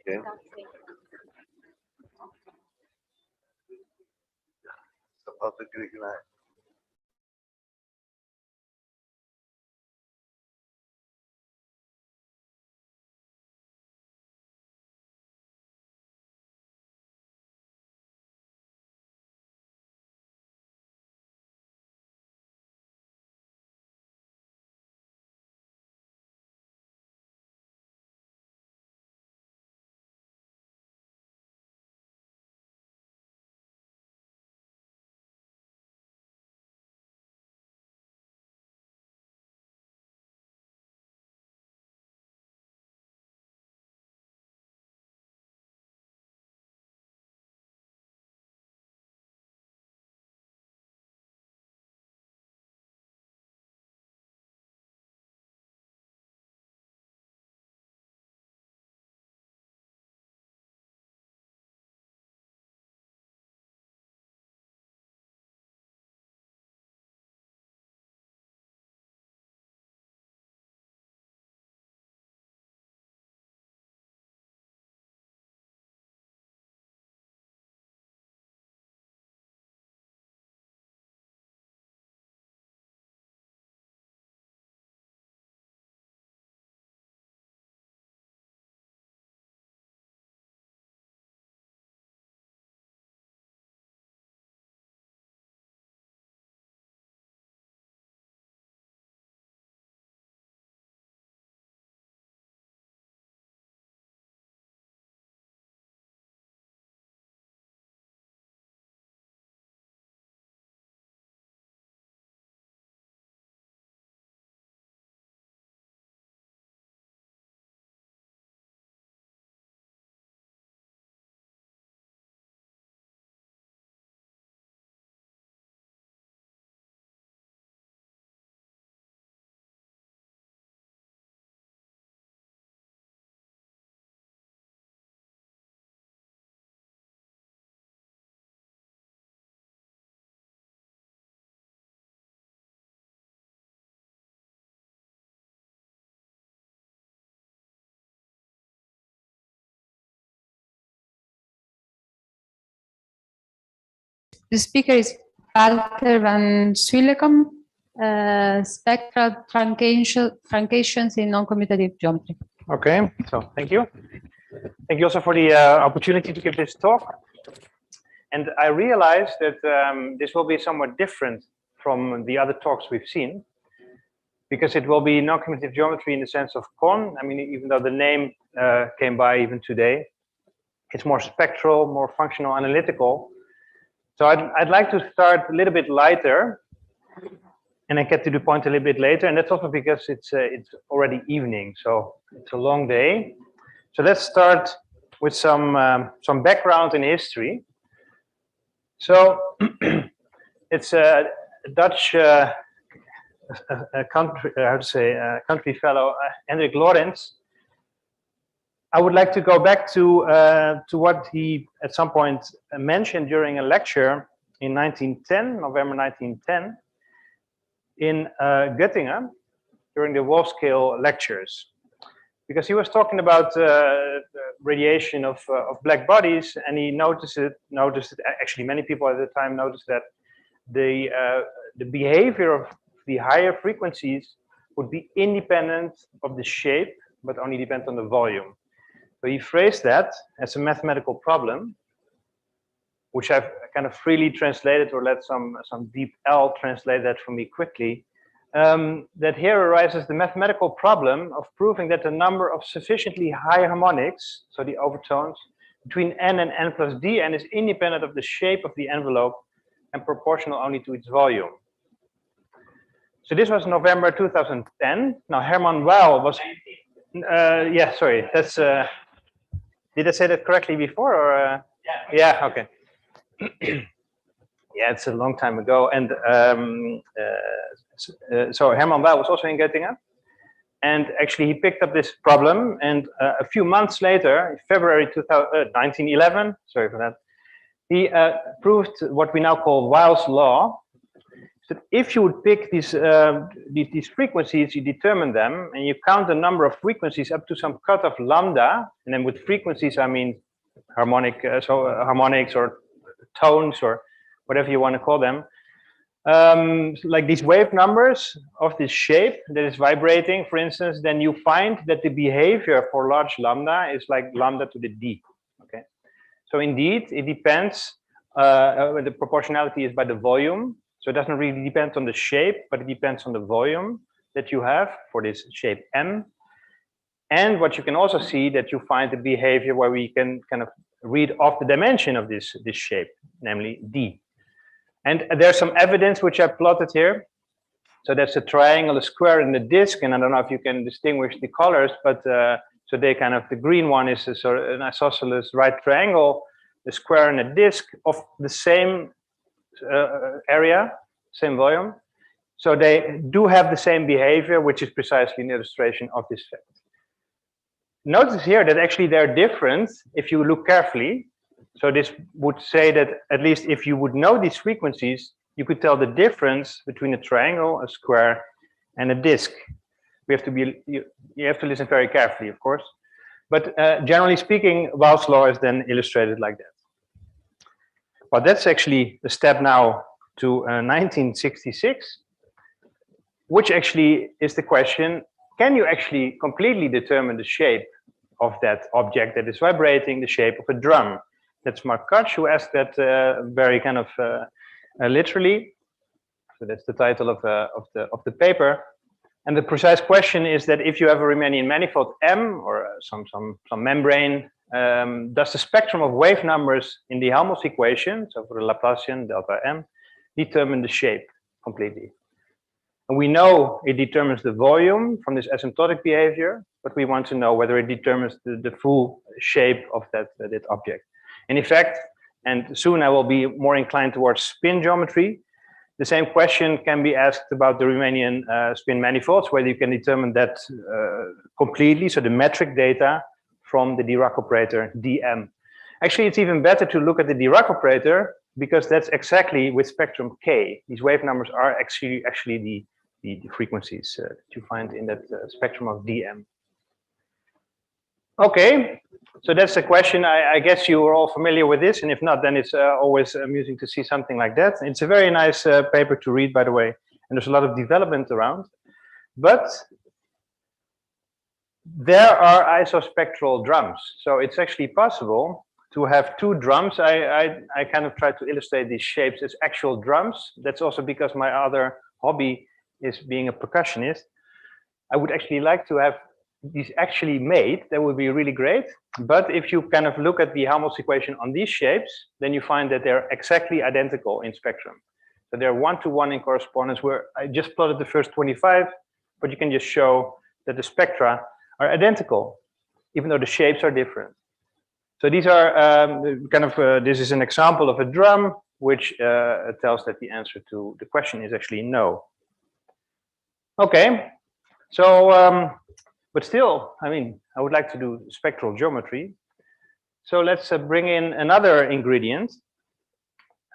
Okay. About the Greek line. The speaker is Walter van Suijlekom, spectral truncations in non-commutative geometry. Okay, so thank you. Thank you also for the opportunity to give this talk. And I realized that this will be somewhat different from the other talks we've seen, because it will be non-commutative geometry in the sense of con. I mean, even though the name came by even today, it's more spectral, more functional, analytical. So I'd like to start a little bit lighter, and I get to the point a little bit later. And that's also because it's already evening, so it's a long day. So let's start with some background in history. So it's a Dutch country fellow, Hendrik Lorentz. I would like to go back to what he at some point mentioned during a lecture in 1910, November 1910, in Göttingen during the Wolf-Scale lectures, because he was talking about radiation of black bodies, and he noticed it. Actually, many people at the time noticed that the behavior of the higher frequencies would be independent of the shape, but only depend on the volume. So he phrased that as a mathematical problem, which I've kind of freely translated, or let some deep L translate that for me quickly. That here arises the mathematical problem of proving that the number of sufficiently high harmonics, so the overtones, between n and n plus dn is independent of the shape of the envelope and proportional only to its volume. So this was November 2010. Now Hermann Weyl was, yeah, sorry, that's Did I say that correctly before, or? Yeah. Okay. Yeah, it's a long time ago, and so Herman Weil was also in Göttingen, and actually he picked up this problem, and a few months later, in February 1911, sorry for that, he proved what we now call Weil's law. That if you would pick these frequencies, you determine them, and you count the number of frequencies up to some cutoff lambda, and then with frequencies I mean harmonics or tones or whatever you want to call them, like these wave numbers of this shape that is vibrating, for instance, then you find that the behavior for large lambda is like lambda to the d. Okay, so indeed it depends. The proportionality is by the volume. So it doesn't really depend on the shape, but it depends on the volume that you have for this shape M. And what you can also see that you find the behavior where we can kind of read off the dimension of this shape, namely D. And there's some evidence which I plotted here. So that's a triangle, a square, and a disc. And I don't know if you can distinguish the colors, but so they kind of, the green one is a sort of an isosceles right triangle, the square and a disc of the same area, same volume. So they do have the same behavior, which is precisely an illustration of this fact. Notice here that actually they're different if you look carefully. So this would say that at least if you would know these frequencies, you could tell the difference between a triangle, a square, and a disc. We have to be, you have to listen very carefully, of course. But generally speaking, Weil's law is then illustrated like that. But that's actually a step now to 1966, which actually is the question, can you actually completely determine the shape of that object that is vibrating, the shape of a drum? That's Mark Koch who asked that very kind of literally. So that's the title of the paper. And the precise question is that if you have a Riemannian manifold M or some membrane, does the spectrum of wave numbers in the Helmholtz equation, so for the Laplacian delta M, determine the shape completely? And we know it determines the volume from this asymptotic behavior, but we want to know whether it determines the full shape of that object. And in fact, and soon I will be more inclined towards spin geometry, the same question can be asked about the Riemannian spin manifolds, whether you can determine that completely, so the metric data from the Dirac operator dm. Actually, it's even better to look at the Dirac operator because that's exactly with spectrum k. These wave numbers are actually the frequencies that you find in that spectrum of dm. Okay, so that's the question. I guess you are all familiar with this, and if not, then it's always amusing to see something like that. It's a very nice paper to read, by the way, and there's a lot of development around. But there are isospectral drums, so it's actually possible to have two drums. I kind of try to illustrate these shapes as actual drums. That's also because my other hobby is being a percussionist. I would actually like to have these actually made. That would be really great. But if you kind of look at the Helmholtz equation on these shapes, then you find that they're exactly identical in spectrum. So they're one-to-one in correspondence, where I just plotted the first 25, but you can just show that the spectra are identical, even though the shapes are different. So these are this is an example of a drum, which tells that the answer to the question is actually no. Okay, so, but still, I mean, I would like to do spectral geometry. So let's bring in another ingredient,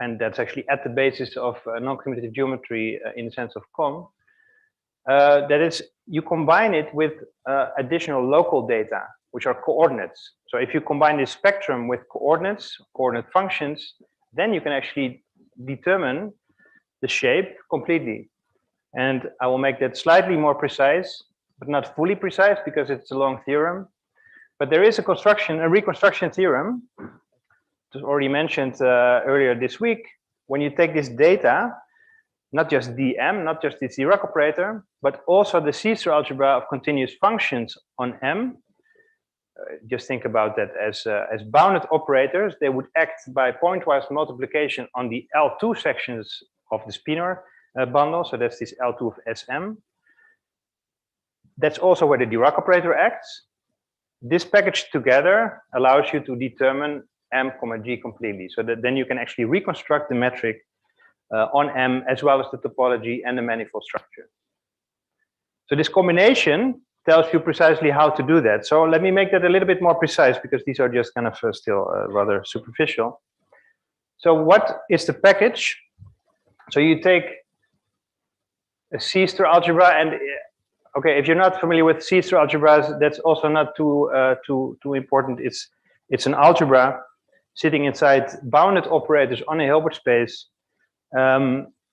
and that's actually at the basis of non-commutative geometry in the sense of COM. That is, you combine it with additional local data, which are coordinates. So if you combine this spectrum with coordinates, coordinate functions, then you can actually determine the shape completely. And I will make that slightly more precise, but not fully precise because it's a long theorem. But there is a reconstruction theorem, it was already mentioned earlier this week. When you take this data, not just dm, not just the Dirac operator, but also the Caesar algebra of continuous functions on M. Just think about that as bounded operators. They would act by pointwise multiplication on the L2 sections of the spinor bundle. So that's this L2 of Sm. That's also where the Dirac operator acts. this package together allows you to determine M, G completely, so that then you can actually reconstruct the metric on M as well as the topology and the manifold structure. So this combination tells you precisely how to do that. So let me make that a little bit more precise, because these are just kind of still rather superficial. So what is the package? So you take a C-star algebra, and okay, if you're not familiar with C-star algebras, that's also not too important. It's an algebra sitting inside bounded operators on a Hilbert space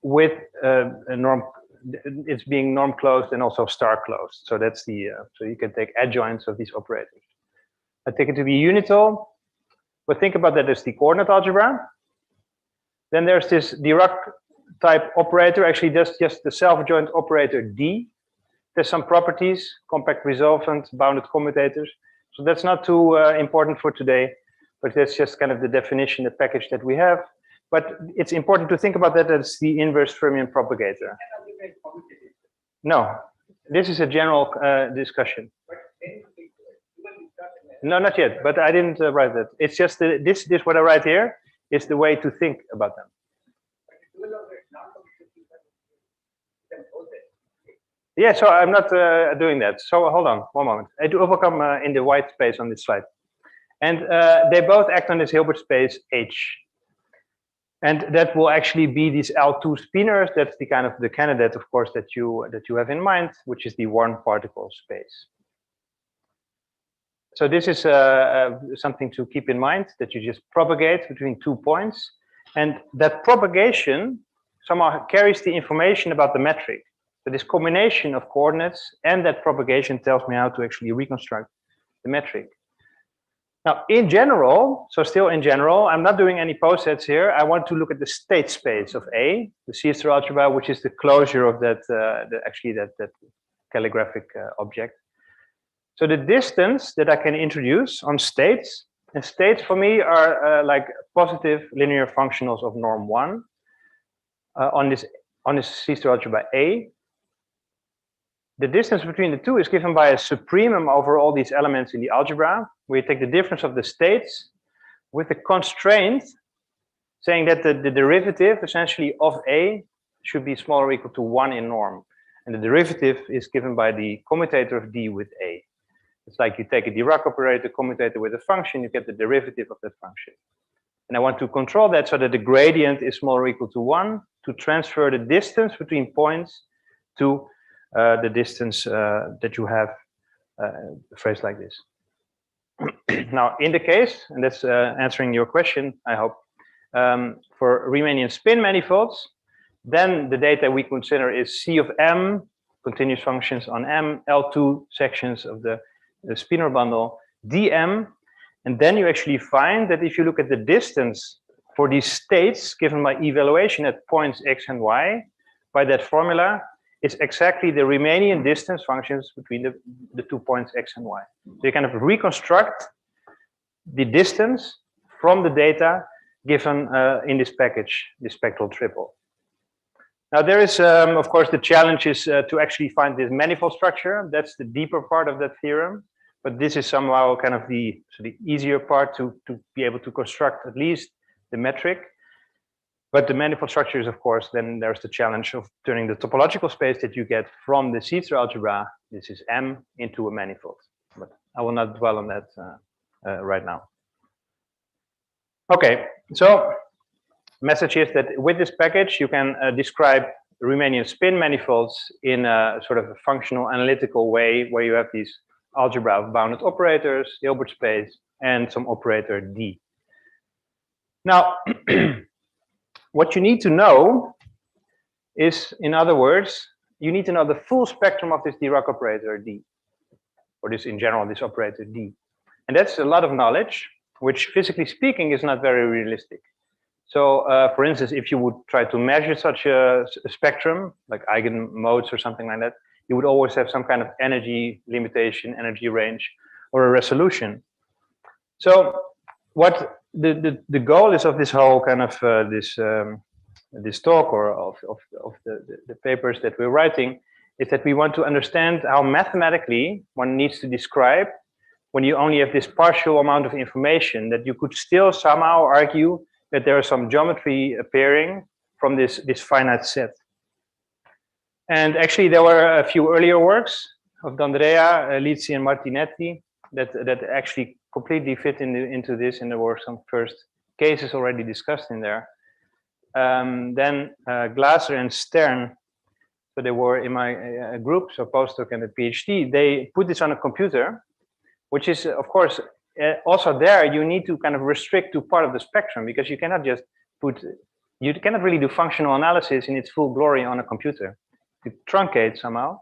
with a norm. It's being norm closed and also star closed. So that's the so you can take adjoints of these operators. I take it to be unital, but think about that as the coordinate algebra. Then there's this Dirac type operator. Actually, that's just the self-adjoint operator D. There's some properties, compact resolvent, bounded commutators. So that's not too important for today, but that's just kind of the definition, the package that we have. But it's important to think about that as the inverse fermion propagator. No, this is a general discussion. No, not yet, but I didn't write that. It's just this what I write here is the way to think about them. Yeah, so I'm not doing that. So hold on, one moment. I do overcome in the white space on this slide. And they both act on this Hilbert space H. And that will actually be these L2 spinors. That's the kind of the candidate, of course, that you have in mind, which is the one particle space. So this is something to keep in mind, that you just propagate between 2 points. And that propagation somehow carries the information about the metric. So this combination of coordinates and that propagation tells me how to actually reconstruct the metric. Now, in general, so still in general, I'm not doing any posets here. I want to look at the state space of A, the C-star algebra, which is the closure of that, that calligraphic object. So the distance that I can introduce on states, and states for me are like positive linear functionals of norm 1 on this C-star algebra A. The distance between the two is given by a supremum over all these elements in the algebra, where you take the difference of the states with the constraint saying that the derivative essentially of A should be smaller or equal to 1 in norm. And the derivative is given by the commutator of D with A. It's like you take a Dirac operator commutator with a function, you get the derivative of that function. And I want to control that so that the gradient is smaller or equal to 1 to transfer the distance between points to the distance that you have phrased like this. Now, in the case, and that's answering your question, I hope, for Riemannian spin manifolds, then the data we consider is C of M, continuous functions on M, L2 sections of the spinor bundle, dm, and then you actually find that if you look at the distance for these states given by evaluation at points x and y, by that formula, is exactly the Riemannian distance functions between the 2 points x and y. So you kind of reconstruct the distance from the data given in this package, the spectral triple. Now there is, of course, the challenge is to actually find this manifold structure. That's the deeper part of that theorem. But this is somehow kind of the easier part to be able to construct at least the metric. But the manifold structure is, of course, then there's the challenge of turning the topological space that you get from the C-star algebra, this is M, into a manifold. But I will not dwell on that right now. Okay, so message is that with this package, you can describe Riemannian spin manifolds in a sort of a functional analytical way where you have these algebra of bounded operators, Hilbert space, and some operator D. Now, what you need to know is, in other words, you need to know the full spectrum of this Dirac operator D, or this in general, this operator D. And that's a lot of knowledge, which physically speaking is not very realistic. So, for instance, if you would try to measure such a spectrum, like eigenmodes or something like that, you would always have some kind of energy limitation, energy range, or a resolution. So what the goal is of this whole kind of this talk or of the papers that we're writing is that we want to understand how mathematically one needs to describe when you only have this partial amount of information, that you could still somehow argue that there is some geometry appearing from this finite set. And actually, there were a few earlier works of D'Andrea, Lizzi, and Martinetti that actually completely fit into this, and there were some first cases already discussed in there. Then Glaser and Stern, so they were in my group, so postdoc and a PhD, they put this on a computer, which is, of course, also there you need to kind of restrict to part of the spectrum, because you cannot just you cannot really do functional analysis in its full glory on a computer. To truncate somehow.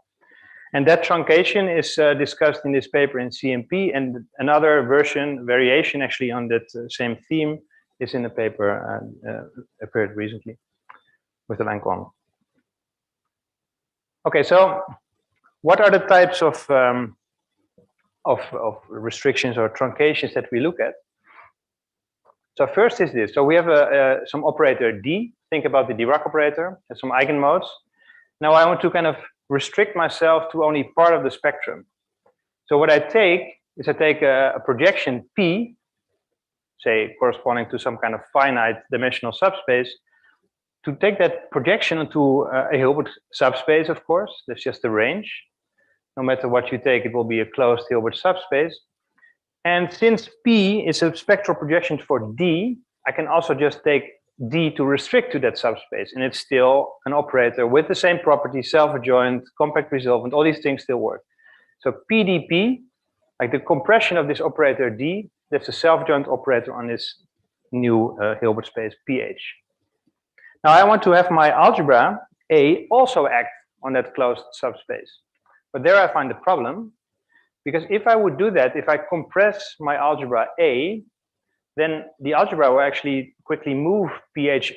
And that truncation is discussed in this paper in CMP, and another variation actually on that same theme is in a paper appeared recently with the Lancome. Okay, so what are the types of restrictions or truncations that we look at? So first is this. So we have some operator D. Think about the Dirac operator and some eigenmodes. Now I want to kind of restrict myself to only part of the spectrum. So what I take is I take a projection P, say corresponding to some kind of finite dimensional subspace, to take that projection into a Hilbert subspace, of course. That's just the range. No matter what you take, it will be a closed Hilbert subspace. And since P is a spectral projection for D, I can also just take D to restrict to that subspace, and it's still an operator with the same properties, self-adjoint, compact resolvent, all these things still work. So PDP, like the compression of this operator D, that's a self-adjoint operator on this new Hilbert space PH. Now I want to have my algebra A also act on that closed subspace. But there I find the problem, because if I would do that, if I compress my algebra A, then the algebra will actually quickly move pH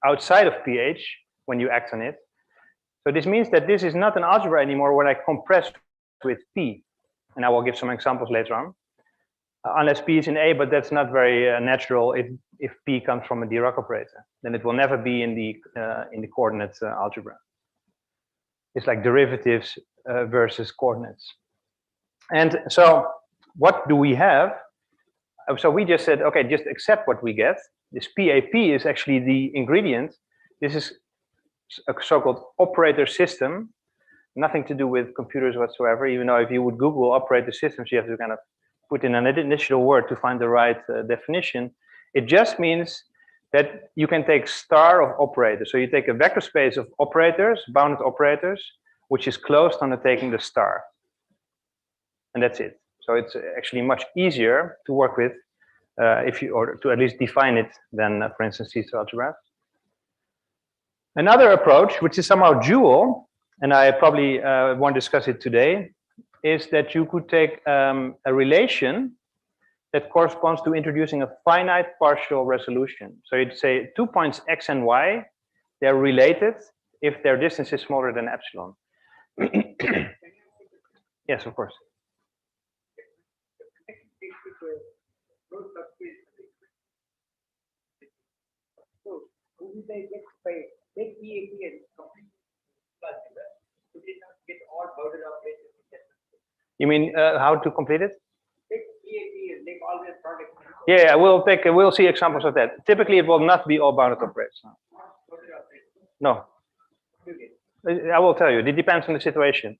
outside of pH when you act on it. So this means that this is not an algebra anymore when I compress with P. And I will give some examples later on. Unless P is in A, but that's not very natural if P comes from a Dirac operator. Then it will never be in the coordinate algebra. It's like derivatives versus coordinates. And so what do we have? So we just said, okay, just accept what we get. This PAP is actually the ingredient. This is a so-called operator system, nothing to do with computers whatsoever, even though if you would Google operator systems, you have to kind of put in an initial word to find the right definition. It just means that you can take star of operators. So you take a vector space of operators, bounded operators, which is closed on taking the star. And that's it. So it's actually much easier to work with, or to at least define it than, for instance, C-star algebra. Another approach, which is somehow dual, and I probably won't discuss it today, is that you could take a relation that corresponds to introducing a finite partial resolution. So you'd say 2 points x and y, they're related if their distance is smaller than epsilon. Yes, of course. You mean how to complete it? Yeah, we'll see examples of that. Typically, it will not be all bounded operators. No. I will tell you. It depends on the situation.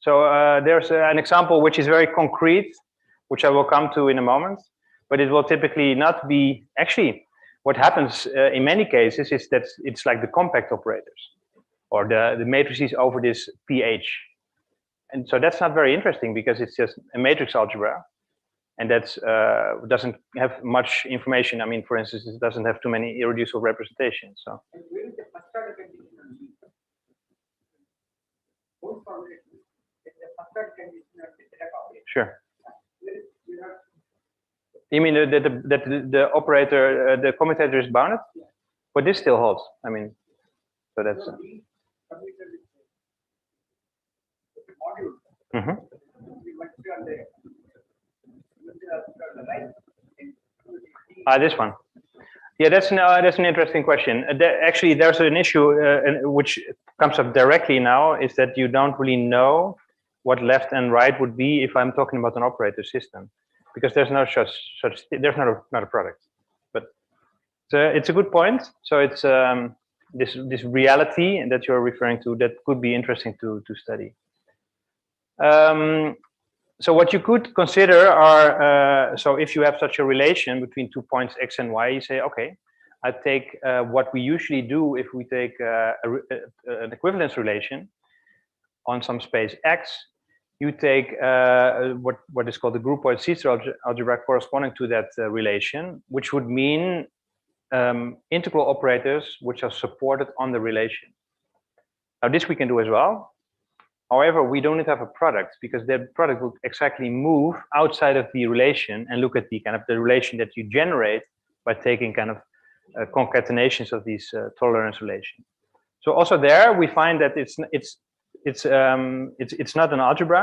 So there's an example which is very concrete, which I will come to in a moment, but it will typically not be, actually, what happens in many cases is that it's like the compact operators or the matrices over this pH. And so that's not very interesting because it's just a matrix algebra, and that doesn't have much information. I mean, for instance, it doesn't have too many irreducible representations. So. Sure. You mean that the operator, the commutator is bounded? But this still holds. I mean, so that's. This one. Yeah, that's an interesting question. Actually, there's an issue which comes up directly now, is that you don't really know what left and right would be if I'm talking about an operator system, because there's no there's not a product. But it's a good point. So it's this reality that you're referring to that could be interesting to study. So what you could consider are, so if you have such a relation between 2 points x and y, you say, okay, I take what we usually do if we take an equivalence relation on some space x. You take what is called the groupoid C-star algebra corresponding to that relation, which would mean integral operators which are supported on the relation. Now this we can do as well. However, we don't have a product, because that product will exactly move outside of the relation and look at the kind of the relation that you generate by taking kind of concatenations of these tolerance relations. So also there we find that it's not an algebra,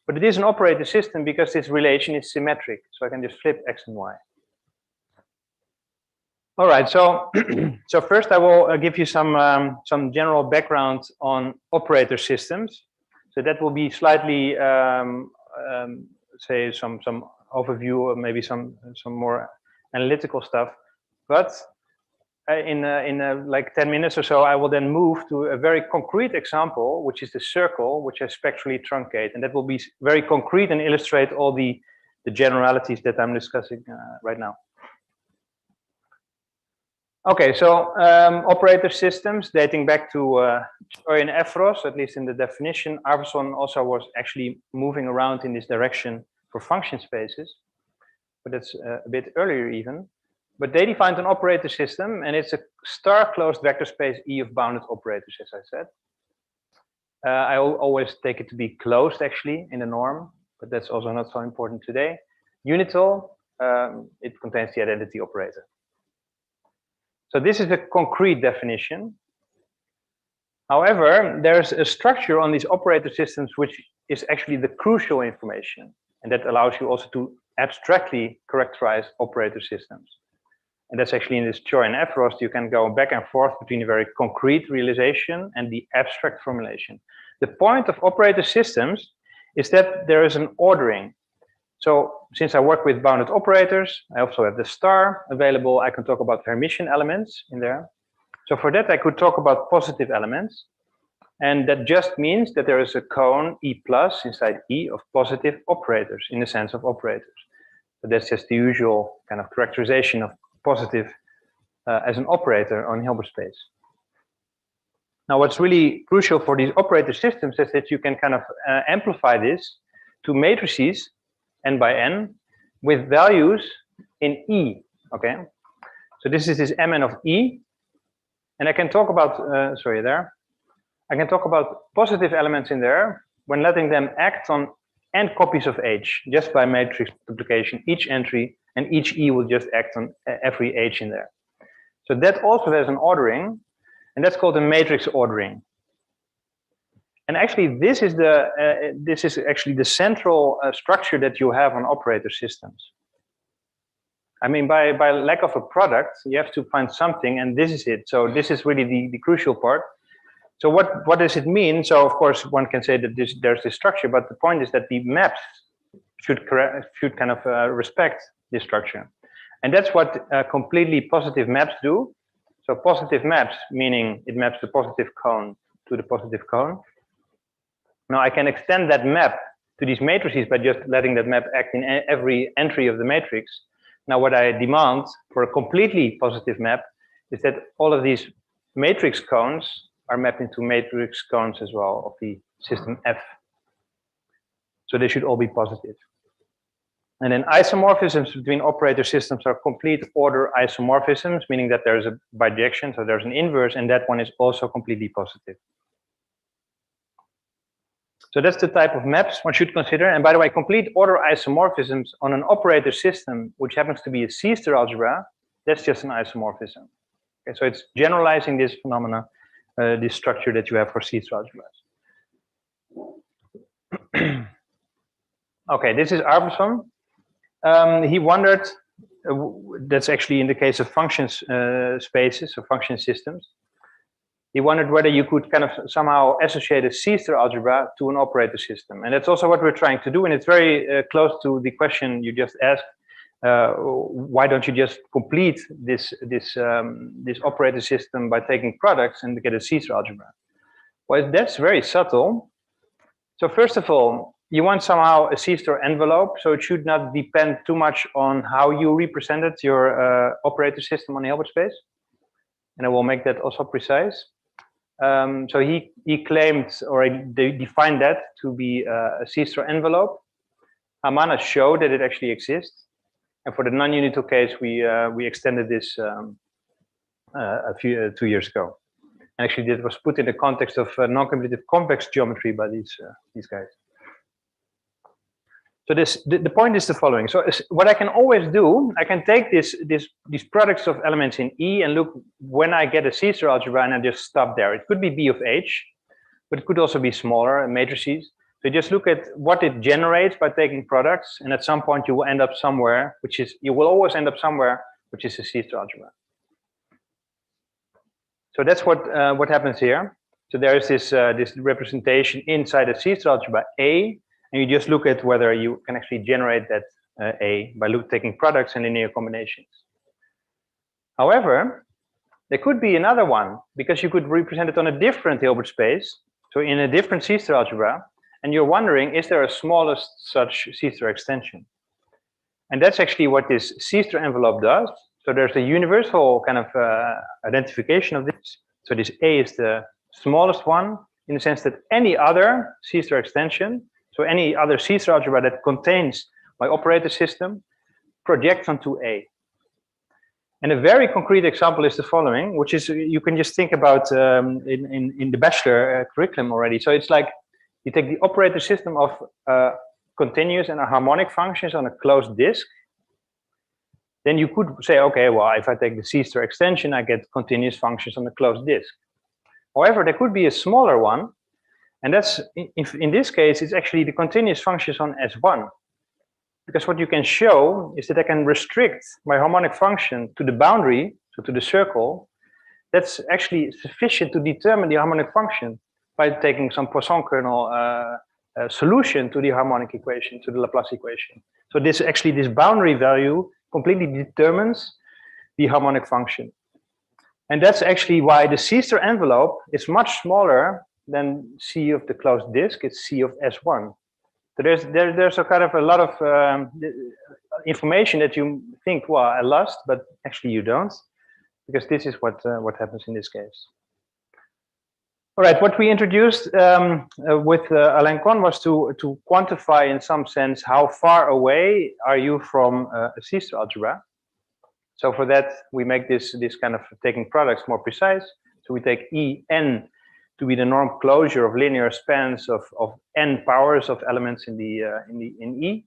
but it is an operator system because this relation is symmetric. So I can just flip x and y. All right, so so first I will give you some general background on operator systems. So that will be slightly say some overview, or maybe some more analytical stuff. But in like 10 minutes or so, I will then move to a very concrete example, which is the circle, which I spectrally truncate, and that will be very concrete and illustrate all the generalities that I'm discussing right now. Okay, so operator systems dating back to Choi and Evros, at least in the definition. Arveson also was actually moving around in this direction for function spaces, but that's a bit earlier even. But they defined an operator system, and it's a star-closed vector space E of bounded operators, as I said. I always take it to be closed, actually, in the norm, but that's also not so important today. Unital, it contains the identity operator. So this is a concrete definition. However, there's a structure on these operator systems which is actually the crucial information, and that allows you also to abstractly characterize operator systems. And that's actually in this Choi and Evros, you can go back and forth between a very concrete realization and the abstract formulation. The point of operator systems is that there is an ordering. So since I work with bounded operators, I also have the star available. I can talk about Hermitian elements in there. So for that, I could talk about positive elements. And that just means that there is a cone E plus inside E of positive operators in the sense of operators. So that's just the usual kind of characterization of positive as an operator on Hilbert space. Now, what's really crucial for these operator systems is that you can kind of amplify this to matrices n by n with values in E, okay? So this is this Mn of E, and I can talk about, I can talk about positive elements in there when letting them act on n copies of H, just by matrix multiplication, each entry, and each E will just act on every H in there. So that also has an ordering, and that's called a matrix ordering. And actually, this is actually the central structure that you have on operator systems. I mean, by lack of a product, you have to find something, and this is it. So this is really the crucial part. So what does it mean? So of course, one can say that there's this structure, but the point is that the maps should kind of respect this structure. And that's what completely positive maps do. So positive maps, meaning it maps the positive cone to the positive cone. Now I can extend that map to these matrices by just letting that map act in every entry of the matrix. Now what I demand for a completely positive map is that all of these matrix cones are mapped into matrix cones as well of the system F. So they should all be positive. And then isomorphisms between operator systems are complete order isomorphisms, meaning that there's a bijection, so there's an inverse, and that one is also completely positive. So that's the type of maps one should consider. And by the way, complete order isomorphisms on an operator system, which happens to be a C-star algebra, that's just an isomorphism. Okay, so it's generalizing this phenomena, this structure that you have for C-star algebras. Okay, this is Arveson. He wondered, that's actually in the case of functions spaces or function systems. he wondered whether you could kind of somehow associate a C-star algebra to an operator system. And that's also what we're trying to do. And it's very close to the question you just asked. Why don't you just complete this operator system by taking products and get a C-star algebra? Well, that's very subtle. So first of all, you want somehow a C-star envelope, so it should not depend too much on how you represented your operator system on the Hilbert space. And I will make that also precise. So he claimed, or they defined that to be a C-star envelope. Hamana showed that it actually exists. And for the non-unital case, we extended this 2 years ago. And actually, that was put in the context of non-commutative convex geometry by these guys. So the point is the following. So what I can always do, I can take these products of elements in E and look when I get a C-star algebra and I just stop there. It could be B of H, but it could also be smaller matrices. So just look at what it generates by taking products, and at some point you will end up somewhere, you will always end up somewhere, which is a C-star algebra. So that's what happens here. So there is this representation inside a C-star algebra A, and you just look at whether you can actually generate that A by taking products and linear combinations. However, there could be another one, because you could represent it on a different Hilbert space, so in a different C-star algebra, and you're wondering, is there a smallest such C-star extension? And that's actually what this C-star envelope does. So there's a universal kind of identification of this. So this A is the smallest one, in the sense that any other C-star extension, so any other C-star algebra that contains my operator system, projects onto A. And a very concrete example is the following, which is, you can just think about in the bachelor curriculum already. So it's like, you take the operator system of continuous and harmonic functions on a closed disk. Then you could say, okay, well, if I take the C-star extension, I get continuous functions on a closed disk. However, there could be a smaller one. And that's, in this case, it's actually the continuous functions on S1. Because what you can show is that I can restrict my harmonic function to the boundary, so to the circle. That's actually sufficient to determine the harmonic function by taking some Poisson kernel solution to the harmonic equation, to the Laplace equation. So this boundary value completely determines the harmonic function. And that's actually why the C-star envelope is much smaller than C of the closed disk. It's C of S1. So there's a kind of a lot of information that you think, well, I lost, but actually you don't, because this is what happens in this case. All right, what we introduced with Alain Kohn was to quantify, in some sense, how far away are you from a C-star algebra. So for that, we make this kind of taking products more precise. So we take En to be the norm closure of linear spans of n powers of elements in E.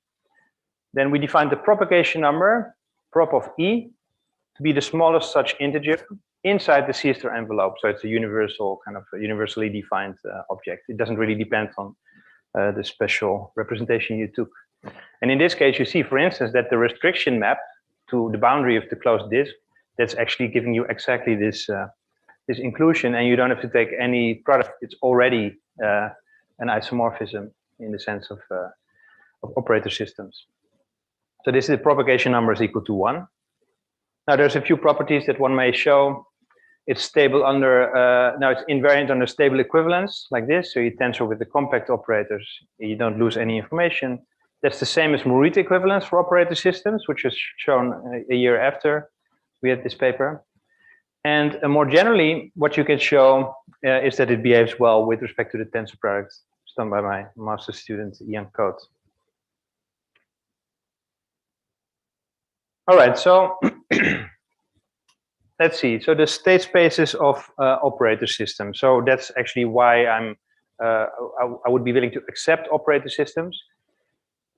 Then we define the propagation number, prop of E, to be the smallest such integer inside the C-star envelope. So it's a universal, kind of a universally defined object. It doesn't really depend on the special representation you took. And in this case, you see, for instance, that the restriction map to the boundary of the closed disk, that's actually giving you exactly this inclusion, and you don't have to take any product. It's already an isomorphism in the sense of operator systems. So this is the propagation number is equal to 1. Now there's a few properties that one may show. It's stable under, now it's invariant under stable equivalence, like this. So you tensor with the compact operators, you don't lose any information. That's the same as Morita equivalence for operator systems, which was shown a year after we had this paper. And more generally, what you can show is that it behaves well with respect to the tensor product done by my master student, Ian Coates. All right, so let's see. So the state spaces of operator systems. So that's actually why I would be willing to accept operator systems,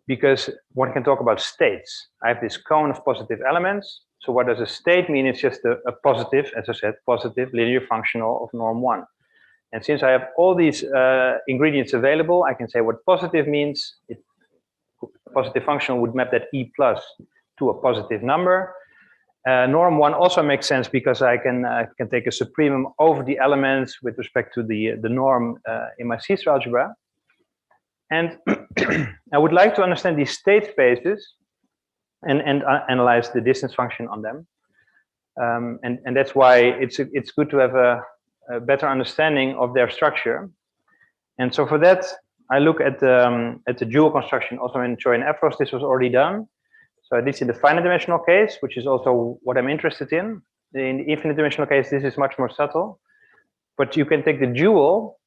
because one can talk about states. I have this cone of positive elements. So what does a state mean? It's just a positive, as I said, positive linear functional of norm 1. And since I have all these ingredients available, I can say what positive means. A positive functional would map that E plus to a positive number. Norm 1 also makes sense because I can take a supremum over the elements with respect to the norm in my C-star algebra. And I would like to understand these state spaces and analyze the distance function on them. And that's why it's good to have a better understanding of their structure. And so for that, I look at the dual construction. Also in Choi and Afros, this was already done. So this is the finite dimensional case, which is also what I'm interested in. In the infinite dimensional case, this is much more subtle. But you can take the dual,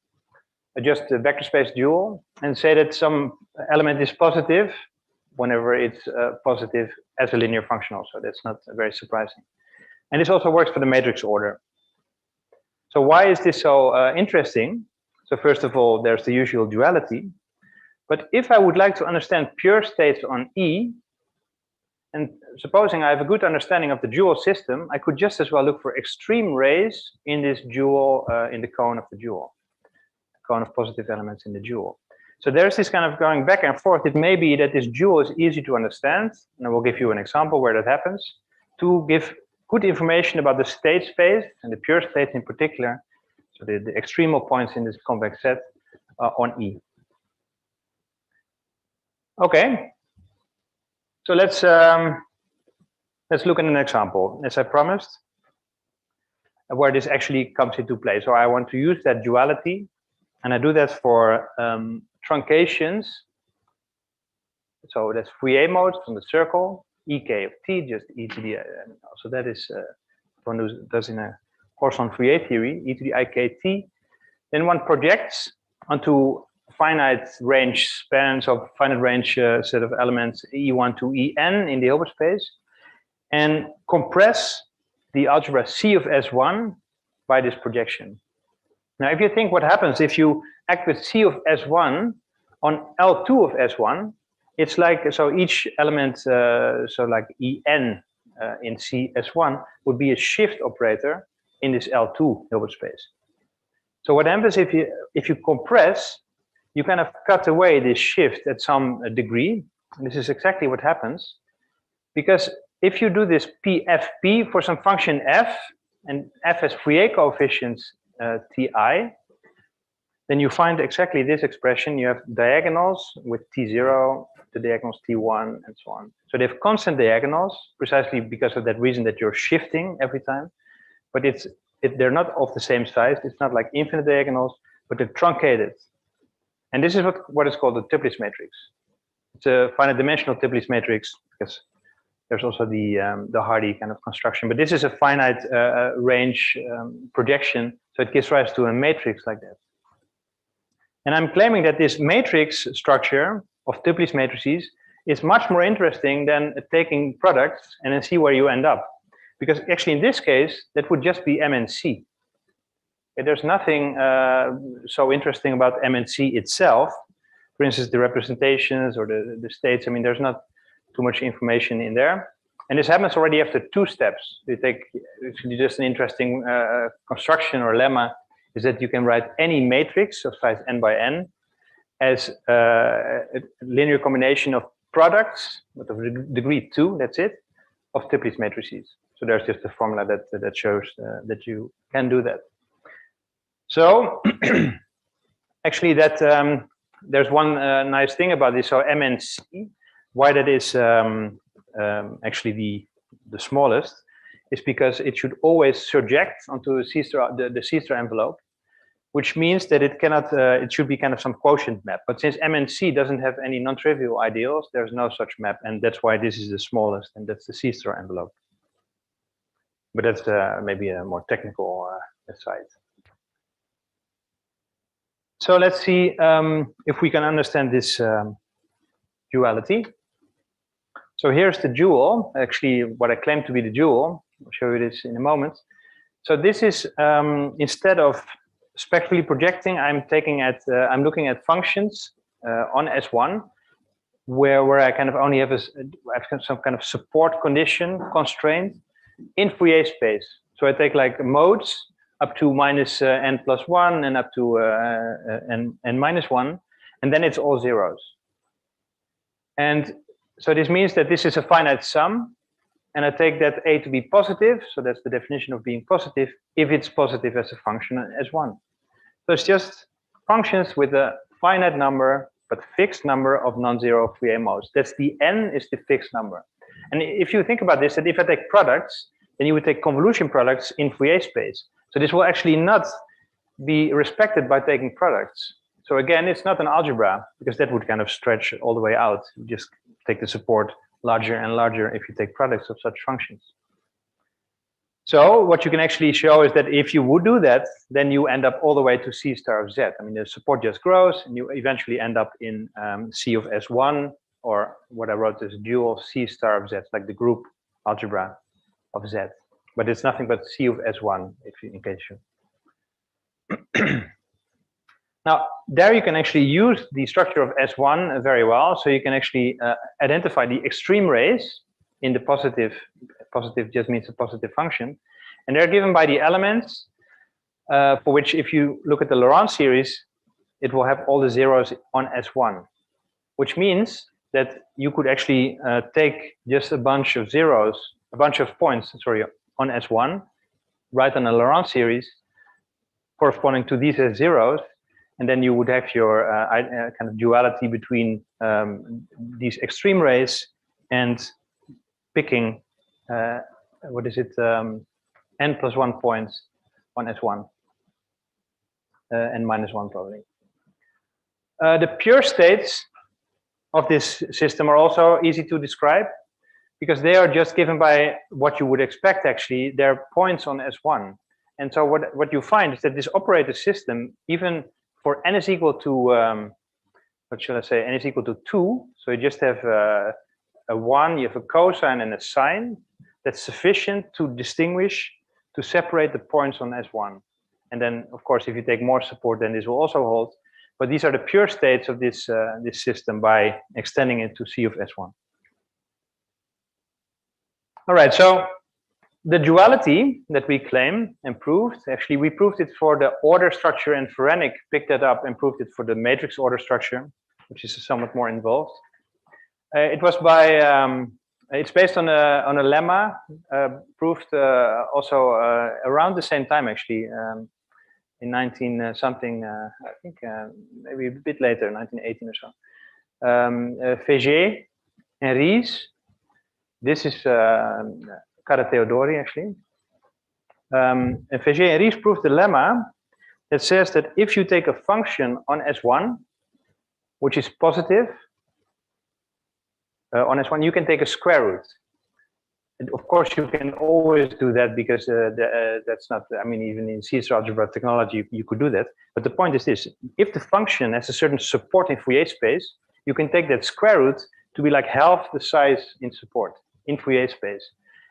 just the vector space dual, and say that some element is positive whenever it's positive as a linear function also. That's not very surprising. And this also works for the matrix order. So why is this so interesting? So first of all, there's the usual duality. But if I would like to understand pure states on E, and supposing I have a good understanding of the dual system, I could just as well look for extreme rays in this dual, in the cone of the dual, cone of positive elements in the dual. So there's this kind of going back and forth. It may be that this dual is easy to understand, and I will give you an example where that happens, to give good information about the state space and the pure states in particular, so the extremal points in this convex set on E. Okay. So let's look at an example, as I promised, where this actually comes into play. So I want to use that duality, and I do that for truncations. So that's Fourier modes from the circle, ek of t, just e to the. So that is one who does in a course on Fourier theory, e to the IKT. Then one projects onto finite range spans of finite range set of elements E1 to En in the Hilbert space, and compress the algebra C of S1 by this projection. Now, if you think what happens if you act with C of S1 on L2 of S1, it's like, so each element, so like En in C S1 would be a shift operator in this L2 Hilbert space. So what happens if you compress, you kind of cut away this shift at some degree. And this is exactly what happens. Because if you do this PFP for some function f, and f has Fourier coefficients ti, then you find exactly this expression. You have diagonals with t0, the diagonals t1, and so on. So they have constant diagonals, precisely because of that reason that you're shifting every time. But they're not of the same size. It's not like infinite diagonals, but they're truncated. And this is what is called the Toeplitz matrix. It's a finite dimensional Toeplitz matrix because there's also the Hardy kind of construction. But this is a finite range projection, so it gives rise to a matrix like that. And I'm claiming that this matrix structure of Toeplitz matrices is much more interesting than taking products and then see where you end up. Because actually in this case, that would just be MNC. There's nothing so interesting about MNC itself. For instance, the representations or the states, I mean, there's not too much information in there. And this happens already after 2 steps. It's just an interesting construction or lemma, is that you can write any matrix of size n by n as a linear combination of products of degree 2, that's it, of Toeplitz matrices. So there's just a formula that shows that you can do that. So actually that there's one nice thing about this. So MNC, why that is actually the smallest, is because it should always surject onto the C-star envelope, which means that it cannot, it should be kind of some quotient map. But since MNC doesn't have any non-trivial ideals, there's no such map, and that's why this is the smallest, and that's the C-star envelope. But that's maybe a more technical aside. So let's see if we can understand this duality. So here's the dual, actually what I claim to be the dual. I'll show you this in a moment. So this is, instead of spectrally projecting, I'm looking at functions on S1, where I kind of only have some kind of support condition constraint in Fourier space. So I take like modes up to minus n plus 1 and up to n minus 1, and then it's all zeros. And so this means that this is a finite sum, and I take that A to be positive, so that's the definition of being positive, if it's positive as a function S1. So it's just functions with a finite number, but fixed number of non-zero Fourier modes. That's the n is the fixed number. And if you think about this, that if I take products, then you would take convolution products in Fourier space. So this will actually not be respected by taking products. So again, it's not an algebra, because that would kind of stretch all the way out. You just take the support larger and larger if you take products of such functions. So what you can actually show is that if you would do that, then you end up all the way to C star of Z. I mean, the support just grows, and you eventually end up in C of S1, or what I wrote as dual C star of Z, like the group algebra of Z. But it's nothing but C of S1, in case you. Now, there you can actually use the structure of S1 very well. So you can actually identify the extreme rays in the positive. Positive just means a positive function. And they're given by the elements for which, if you look at the Laurent series, it will have all the zeros on S1, which means that you could actually take just a bunch of zeros, a bunch of points, sorry, on S1, write on a Laurent series corresponding to these as zeros, and then you would have your kind of duality between these extreme rays and picking, what is it, n plus 1 points on S1, n minus 1 probably. The pure states of this system are also easy to describe, because they are just given by what you would expect actually, they're points on S1. And so what you find is that this operator system, even for n is equal to, what shall I say, n is equal to 2, so you just have a 1, you have a cosine and a sine, that's sufficient to distinguish, to separate the points on S1. And then, of course, if you take more support, then this will also hold. But these are the pure states of this, this system by extending it to C of S1. All right, so the duality that we claim and proved, actually we proved it for the order structure, and Ferencz picked that up and proved it for the matrix order structure, which is somewhat more involved. It was by, it's based on a lemma proved also around the same time actually, in 19 something, I think maybe a bit later, 1918 or so. Fegé and Ries, this is Cara Theodori actually. And Fegé and Ries proved the lemma that says that if you take a function on S1, which is positive, on S1, you can take a square root. And of course, you can always do that, because that's not, I mean, even in C-star algebra technology, you could do that. But the point is this: if the function has a certain support in Fourier space, you can take that square root to be like half the size in support in Fourier space.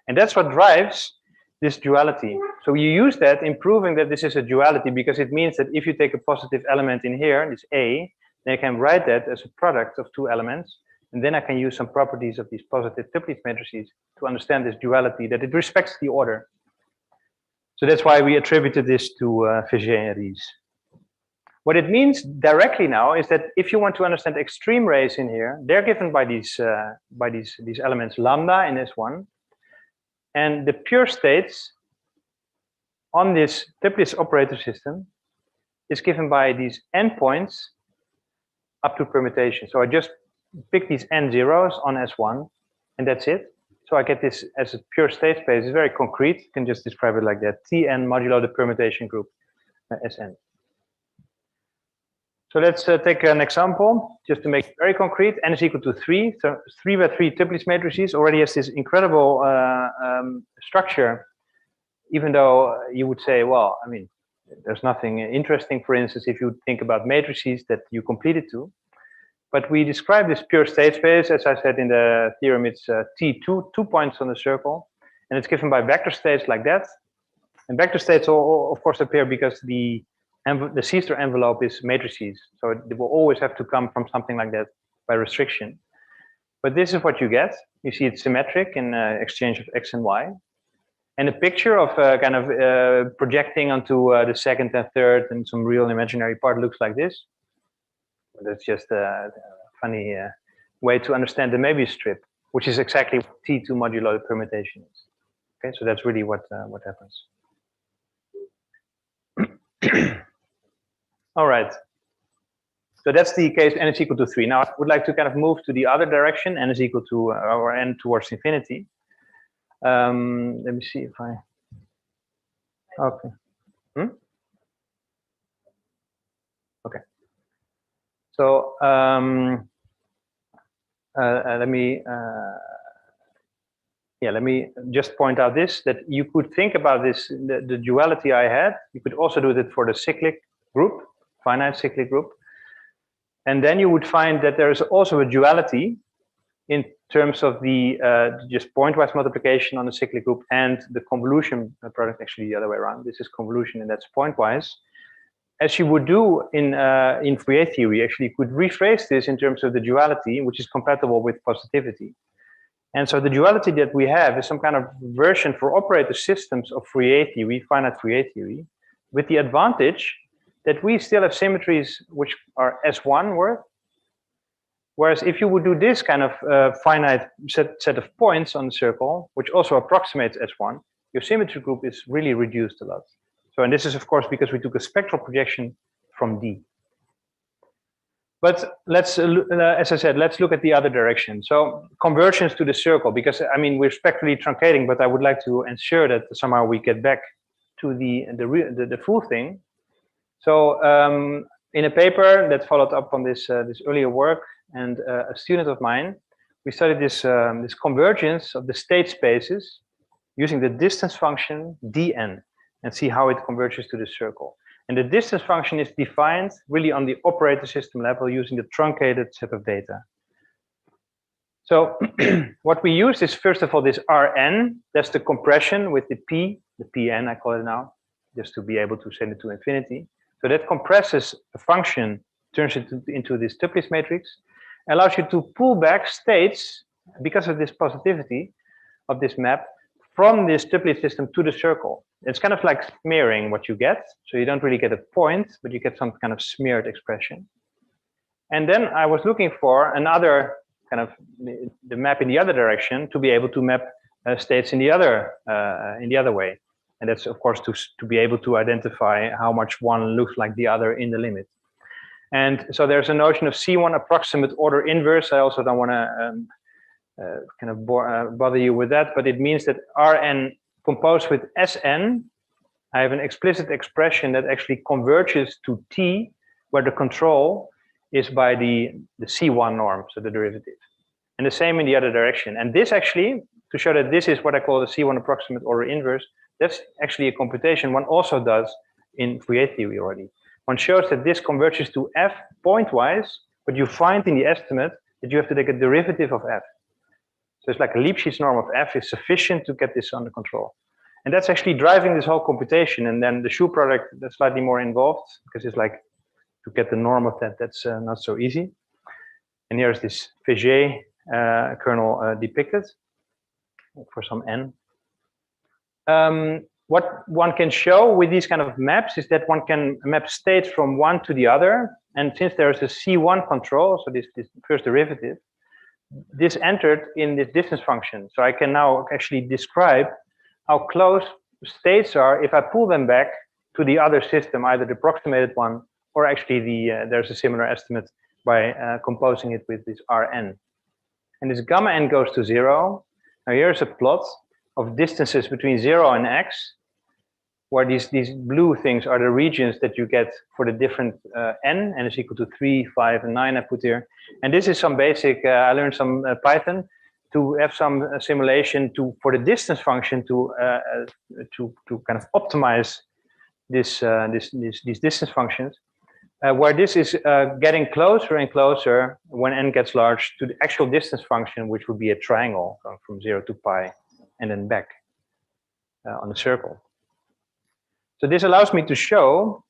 And that's what drives this duality. So you use that in proving that this is a duality, because it means that if you take a positive element in here, this A, then I can write that as a product of two elements. And then I can use some properties of these positive Toeplitz matrices to understand this duality, that it respects the order. So that's why we attributed this to Fegé and Ries. What it means directly now is that if you want to understand extreme rays in here, they're given by these elements lambda in S1, and the pure states on this Toeplitz operator system is given by these endpoints up to permutation. So I just pick these n zeros on S1, and that's it. So I get this as a pure state space. It's very concrete. You can just describe it like that: Tn modulo the permutation group, Sn. So let's take an example, just to make it very concrete. N is equal to 3. So 3 by 3 Toeplitz matrices already has this incredible structure, even though you would say, well, I mean, there's nothing interesting, for instance, if you think about matrices that you complete it to. But we describe this pure state space, as I said in the theorem, it's T2, 2 points on the circle, and it's given by vector states like that. And vector states will, of course, appear because the C-star envelope is matrices, so it will always have to come from something like that by restriction. But this is what you get. You see it's symmetric in exchange of x and y. And a picture of kind of projecting onto the second and third and some real imaginary part looks like this. That's just a funny way to understand the Möbius strip. which is exactly what T2 modulo the permutation is. Okay, so that's really what happens. All right. So that's the case n is equal to 3. Now I would like to kind of move to the other direction, n is equal to, or n towards infinity. Let me see if I, okay. Okay. So let me just point out this, that you could think about this, the duality I had. You could also do it for the cyclic group, finite cyclic group. And then you would find that there is also a duality in terms of the just pointwise multiplication on the cyclic group and the convolution product, actually the other way around. This is convolution and that's pointwise. As you would do in Fourier theory, actually you could rephrase this in terms of the duality, which is compatible with positivity. And so the duality that we have is some kind of version for operator systems of Fourier theory, finite Fourier theory, with the advantage that we still have symmetries which are S1 worth. Whereas if you would do this kind of finite set of points on the circle, which also approximates S1, your symmetry group is really reduced a lot. So, and this is of course because we took a spectral projection from D. But let's, as I said, let's look at the other direction. So convergence to the circle, because I mean, we're spectrally truncating, but I would like to ensure that somehow we get back to the full thing. So in a paper that followed up on this earlier work, and a student of mine, we studied this this convergence of the state spaces using the distance function dn, and see how it converges to the circle. And the distance function is defined really on the operator system level using the truncated set of data. So what we use is first of all this Rn, that's the compression with the P, the Pn I call it now, just to be able to send it to infinity. So that compresses a function, turns it into this Toeplitz matrix, allows you to pull back states because of this positivity of this map from this Toeplitz system to the circle. It's kind of like smearing what you get. So you don't really get a point, but you get some kind of smeared expression. And then I was looking for another kind of the map in the other direction to be able to map states in the other way. And that's of course to be able to identify how much one looks like the other in the limit. And so there's a notion of C1 approximate order inverse. I also don't want to kind of bother you with that, but it means that Rn composed with Sn, I have an explicit expression that actually converges to T, where the control is by the C1 norm, so the derivative. And the same in the other direction. And this actually, to show that this is what I call the C1 approximate order inverse, that's actually a computation one also does in Fourier theory already. One shows that this converges to F pointwise, but you find in the estimate that you have to take a derivative of F. So it's like a Lipschitz norm of F is sufficient to get this under control. And that's actually driving this whole computation. And then the shoe product, that's slightly more involved, because it's like to get the norm of that, that's not so easy. And here's this Fauché kernel depicted for some n. What one can show with these kind of maps is that one can map states from one to the other. And since there is a C1 control, so this first derivative, this entered in this distance function. So I can now actually describe how close states are if I pull them back to the other system, either the approximated one or actually there's a similar estimate by composing it with this Rn. And this gamma n goes to 0. Now here's a plot of distances between 0 and x, where these blue things are the regions that you get for the different n is equal to 3, 5, and 9 I put here. And this is some basic, I learned some Python to have some simulation for the distance function to kind of optimize these distance functions, where this is getting closer and closer when n gets large to the actual distance function, which would be a triangle going from 0 to pi and then back on the circle. So this allows me to show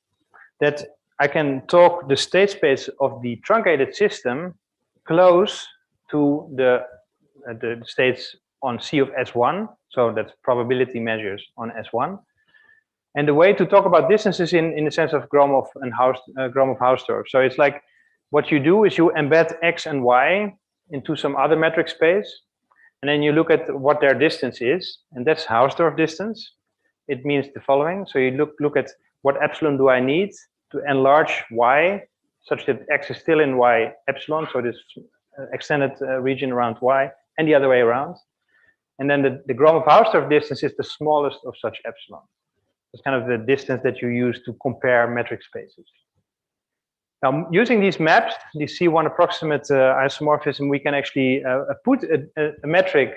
that I can talk the state space of the truncated system close to the states on C of S1. So that's probability measures on S1. And the way to talk about distances in the sense of Gromov and Hausdorff. So it's like what you do is you embed X and Y into some other metric space. And then you look at what their distance is, and that's Hausdorff distance. It means the following. So you look at what epsilon do I need to enlarge y such that x is still in y epsilon, so this extended region around y, and the other way around. And then the Gromov-Hausdorff distance is the smallest of such epsilon. It's kind of the distance that you use to compare metric spaces. Now, using these maps, the C1 approximate isomorphism, we can actually put a metric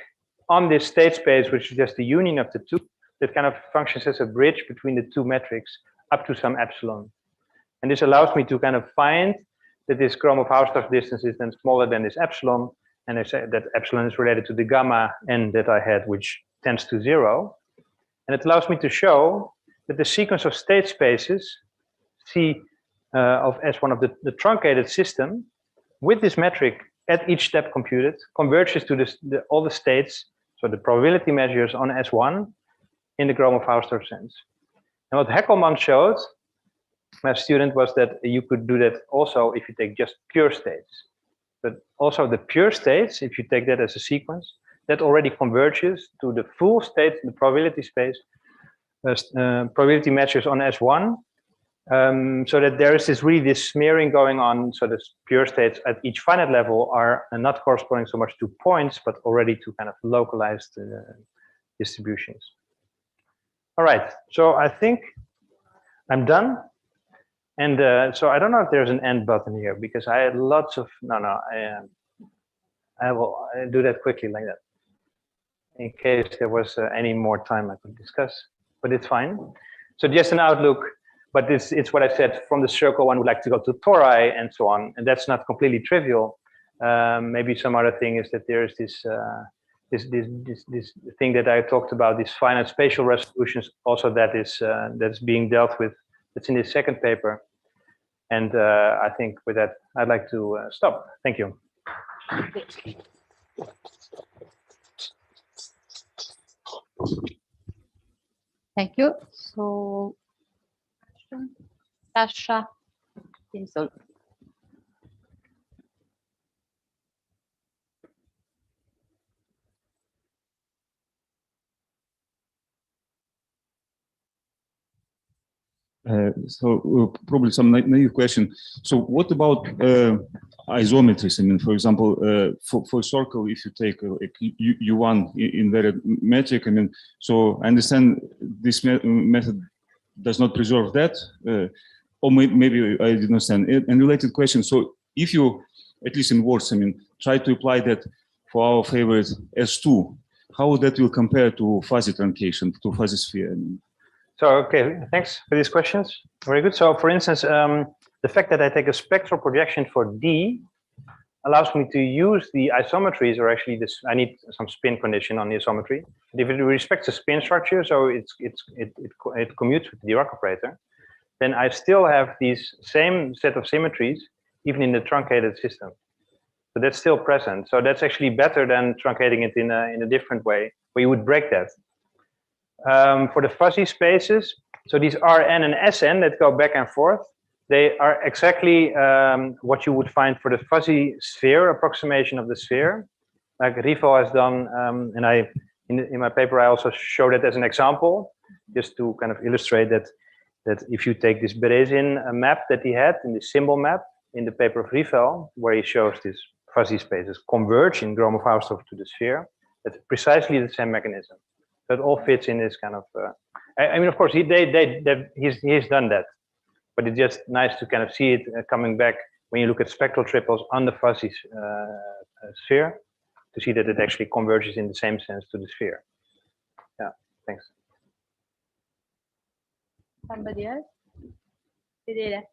on this state space, which is just the union of the two, that kind of functions as a bridge between the two metrics up to some epsilon. And this allows me to kind of find that this Gromov-Hausdorff distance is then smaller than this epsilon, and I say that epsilon is related to the gamma n that I had, which tends to 0. And it allows me to show that the sequence of state spaces, C of S1 of the truncated system, with this metric at each step computed, converges to all the states, so the probability measures on S1 in the Gromov-Hausdorff sense. And what Heckelman showed, my student, was that you could do that also if you take just pure states. But also the pure states, if you take that as a sequence, that already converges to the full state, the probability space, probability measures on S1, so that there is this smearing going on. So the pure states at each finite level are not corresponding so much to points, but already to kind of localized distributions. All right, so I think I'm done. And so I don't know if there's an end button here, because I had lots of, I will do that quickly like that, in case there was any more time I could discuss, but it's fine. So just an outlook, but it's what I said, from the circle one would like to go to tori and so on, and that's not completely trivial. Maybe some other thing is that there is this thing that I talked about, these finite spatial resolutions, also that's being dealt with. It's in this second paper. And I think with that, I'd like to stop. Thank you. Thank you. So, Sasha, Tinsel. So probably some naive question. So what about isometries? I mean, for example, for circle, if you take U1 invariant metric, I mean, so I understand this method does not preserve that, or maybe I didn't understand. And related question. So if you, at least in words, I mean, try to apply that for our favorite S2, how that will compare to fuzzy truncation, to fuzzy sphere? I mean, so, okay, thanks for these questions. Very good. So, for instance, the fact that I take a spectral projection for D allows me to use the isometries, or actually this, I need some spin condition on the isometry. If it respects the spin structure, so it commutes with the Dirac operator, then I still have these same set of symmetries, even in the truncated system. So that's still present. So that's actually better than truncating it in a different way, where you would break that. For the fuzzy spaces, so these Rn and Sn that go back and forth, they are exactly what you would find for the fuzzy sphere approximation of the sphere, like Rivo has done, and in my paper I also show that as an example, just to kind of illustrate that if you take this Berezin map that he had in the symbol map in the paper of Rivo, where he shows these fuzzy spaces converge in Gromov-Hausdorff to the sphere, that's precisely the same mechanism. So it all fits in this kind of. I mean, of course, he's done that, but it's just nice to kind of see it coming back when you look at spectral triples on the fuzzy sphere, to see that it actually converges in the same sense to the sphere. Yeah, thanks. Somebody else? Fedele.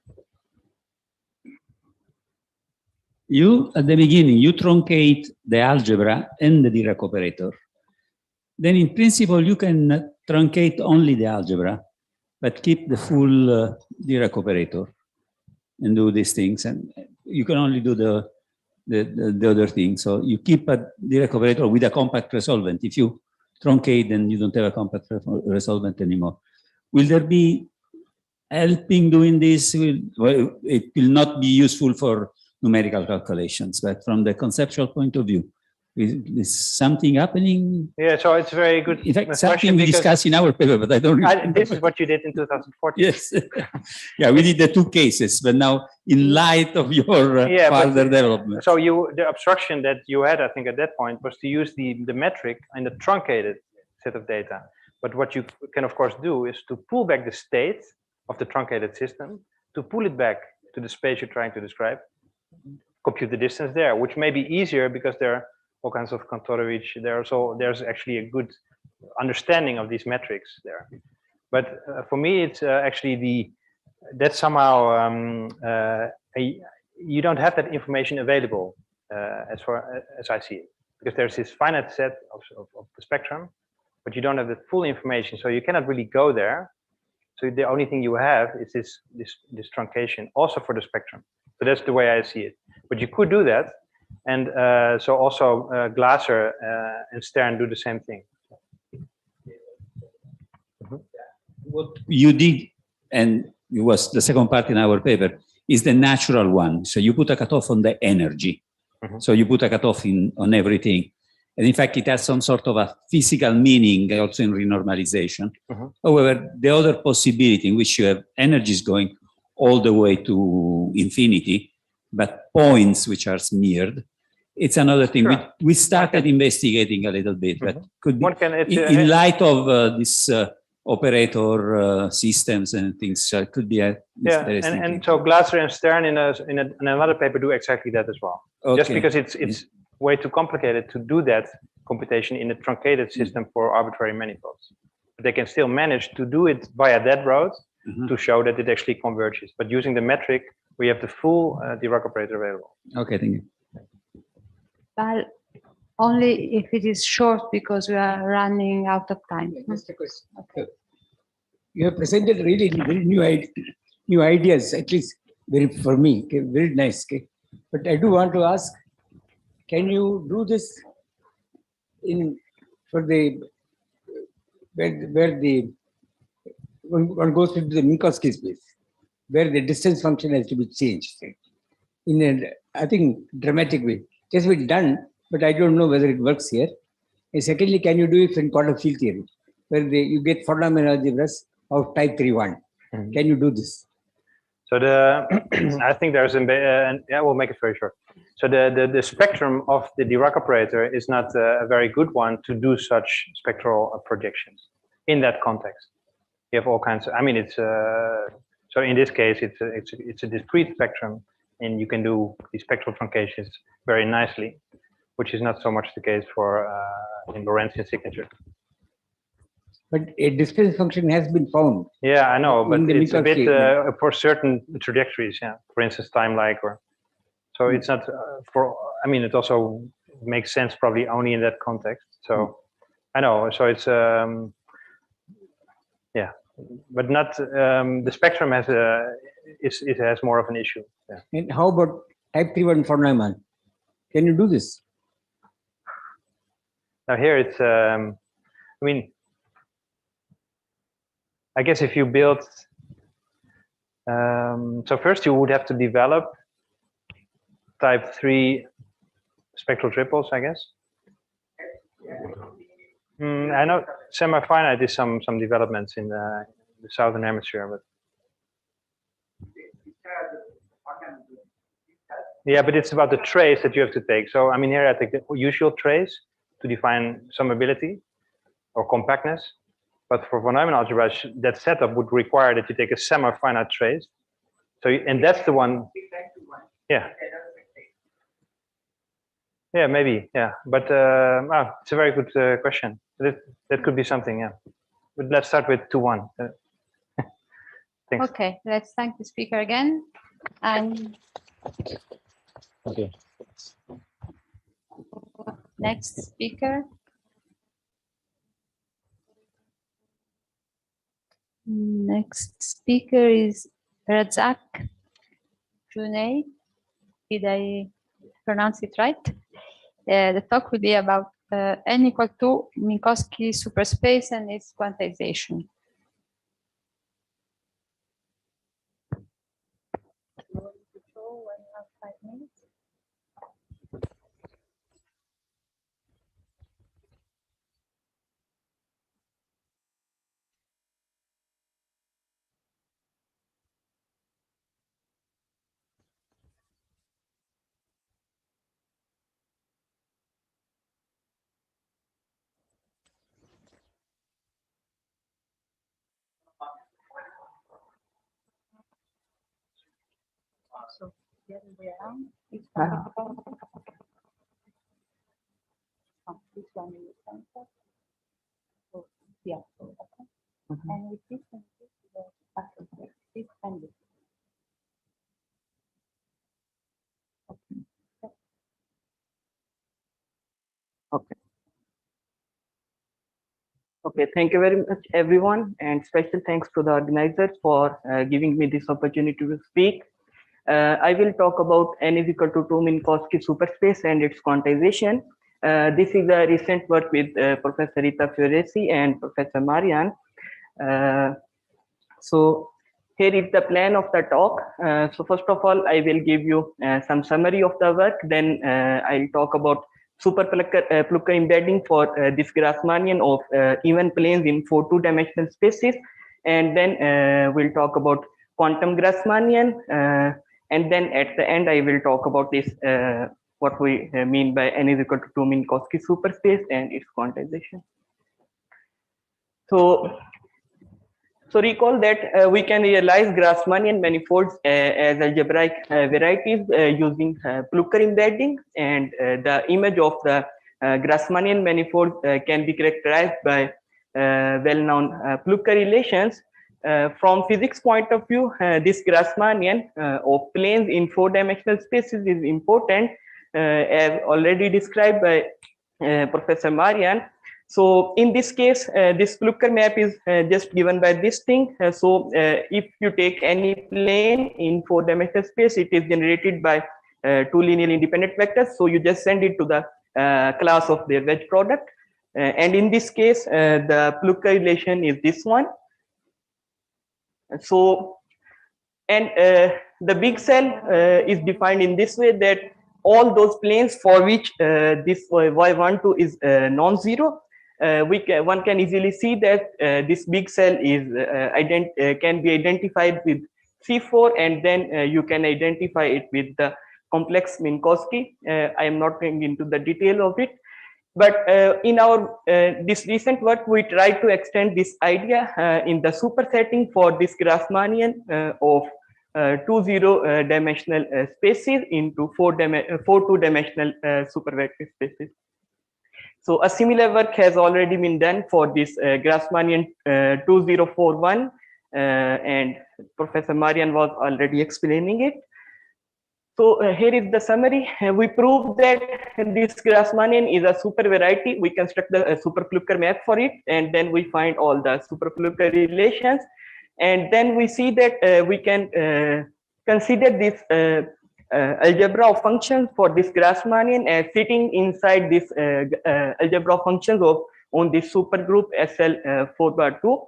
You, at the beginning, you truncate the algebra and the Dirac operator. Then in principle, you can truncate only the algebra, but keep the full Dirac operator and do these things. And you can only do the other thing. So you keep a Dirac operator with a compact resolvent. If you truncate, then you don't have a compact resolvent anymore. Will there be helping doing this? Well, it will not be useful for numerical calculations, but from the conceptual point of view, Is something happening? Yeah, so it's very good. In fact, question something we because discussed in our paper, but I don't remember. this is what you did in 2014. Yes. Yeah, we did the two cases, but now in light of your Yeah, but- further development. So the obstruction that you had, I think, at that point was to use the metric and the truncated set of data. But what you can, of course, do is to pull back the state of the truncated system, to pull it back to the space you're trying to describe, compute the distance there, which may be easier because there are all kinds of Kantorovich there. So there's actually a good understanding of these metrics there. But for me, it's actually that's somehow you don't have that information available as far as I see it, because there's this finite set of the spectrum, but you don't have the full information, so you cannot really go there. So the only thing you have is this truncation, also for the spectrum. So that's the way I see it. But you could do that, and so also Glaser and Stern do the same thing. What you did, and it was the second part in our paper, is the natural one. So you put a cutoff on the energy. So you put a cutoff on everything. And in fact, it has some sort of a physical meaning also in renormalization. However, the other possibility in which you have energies going all the way to infinity, but points which are smeared, it's another thing. Sure. We started investigating a little bit, but could be, One can, in light of this operator systems and things, could be a yeah, interesting and thing. so Glaser and Stern in another paper do exactly that as well. Just Okay. because it's way too complicated to do that computation in a truncated system for arbitrary manifolds. But they can still manage to do it via that route to show that it actually converges. But using the metric, we have the full Dirac operator available. Okay, thank you. But only if it is short, because we are running out of time. Just a question. Okay. You have presented really very new ideas, at least very for me, okay, very nice. Okay? But I do want to ask, can you do this for the where the one goes into the Minkowski space, where the distance function has to be changed, right? In a, I think, dramatic way. It has been done, but I don't know whether it works here. And secondly, can you do it in quantum field theory, where you get fundamental algebras of type 3-1? Can you do this? So I think there's yeah, we'll make it very short. So the spectrum of the Dirac operator is not a very good one to do such spectral projections in that context. You have all kinds of, I mean, it's so in this case, it's a discrete spectrum, and you can do these spectral truncations very nicely, which is not so much the case for in Lorentzian signature. But a distance function has been found. Yeah, I know, but In the it's a bit Minkowski, for certain trajectories. Yeah, for instance, time-like, or so it's not for. I mean, it also makes sense probably only in that context. So I know. So it's yeah, but not the spectrum has it has more of an issue. Yeah. And how about type 3-1 for Neumann? Can you do this? Now here it's. I mean, I guess if you build. So first you would have to develop type 3 spectral triples, I guess. I know semi-finite is some developments in the southern hemisphere, but yeah, but it's about the trace that you have to take. So I mean, here I take the usual trace to define summability or compactness. But for von Neumann algebra, that setup would require that you take a semi-finite trace. So and that's the one. Yeah. Yeah, maybe. Yeah, but it's a very good question. That could be something. Yeah, but let's start with 2-1. Thanks. Okay, let's thank the speaker again. And Okay. next speaker. Next speaker is Razzaq Junaid. Did I pronounce it right? The talk will be about n equal to Minkowski superspace and its quantization. So the other way around. This one in the center. So yeah, so okay. And with this and this, the back and forth. This and this. Okay. Okay, thank you very much, everyone, and special thanks to the organizers for giving me this opportunity to speak. I will talk about n is equal to 2 Minkowski superspace and its quantization. This is a recent work with Professor Rita Fioresi and Professor Marian. So here is the plan of the talk. So first of all, I will give you some summary of the work. Then I'll talk about Plucker embedding for this Grassmannian of even planes in 4 two-dimensional spaces. And then we'll talk about quantum Grassmannian. And then at the end, I will talk about this, what we mean by n is equal to 2 Minkowski superspace and its quantization. So recall that we can realize Grassmannian manifolds as algebraic varieties using Plucker embedding, and the image of the Grassmannian manifold can be characterized by well-known Plucker relations. From physics point of view, this Grassmannian of planes in 4-dimensional spaces is important, as already described by Professor Marian. So in this case, this Plucker map is just given by this thing. So if you take any plane in 4-dimensional space, it is generated by 2 linearly independent vectors. So you just send it to the class of their wedge product. And in this case, the Plucker relation is this one. So, and the big cell is defined in this way, that all those planes for which this y12 is non-zero, one can easily see that this big cell is can be identified with C4, and then you can identify it with the complex Minkowski. I am not going into the detail of it, but in our this recent work, we try to extend this idea in the supersetting for this Grassmannian of 2 zero-dimensional spaces into 4 two-dimensional supervector spaces. So a similar work has already been done for this Grassmannian 2041, and Professor Marian was already explaining it. So here is the summary. We prove that this Grassmannian is a super variety. We construct the super Plucker map for it, and then we find all the super Plucker relations. And then we see that we can consider this algebra of functions for this Grassmannian as sitting inside this algebra of functions of on this supergroup SL4/2,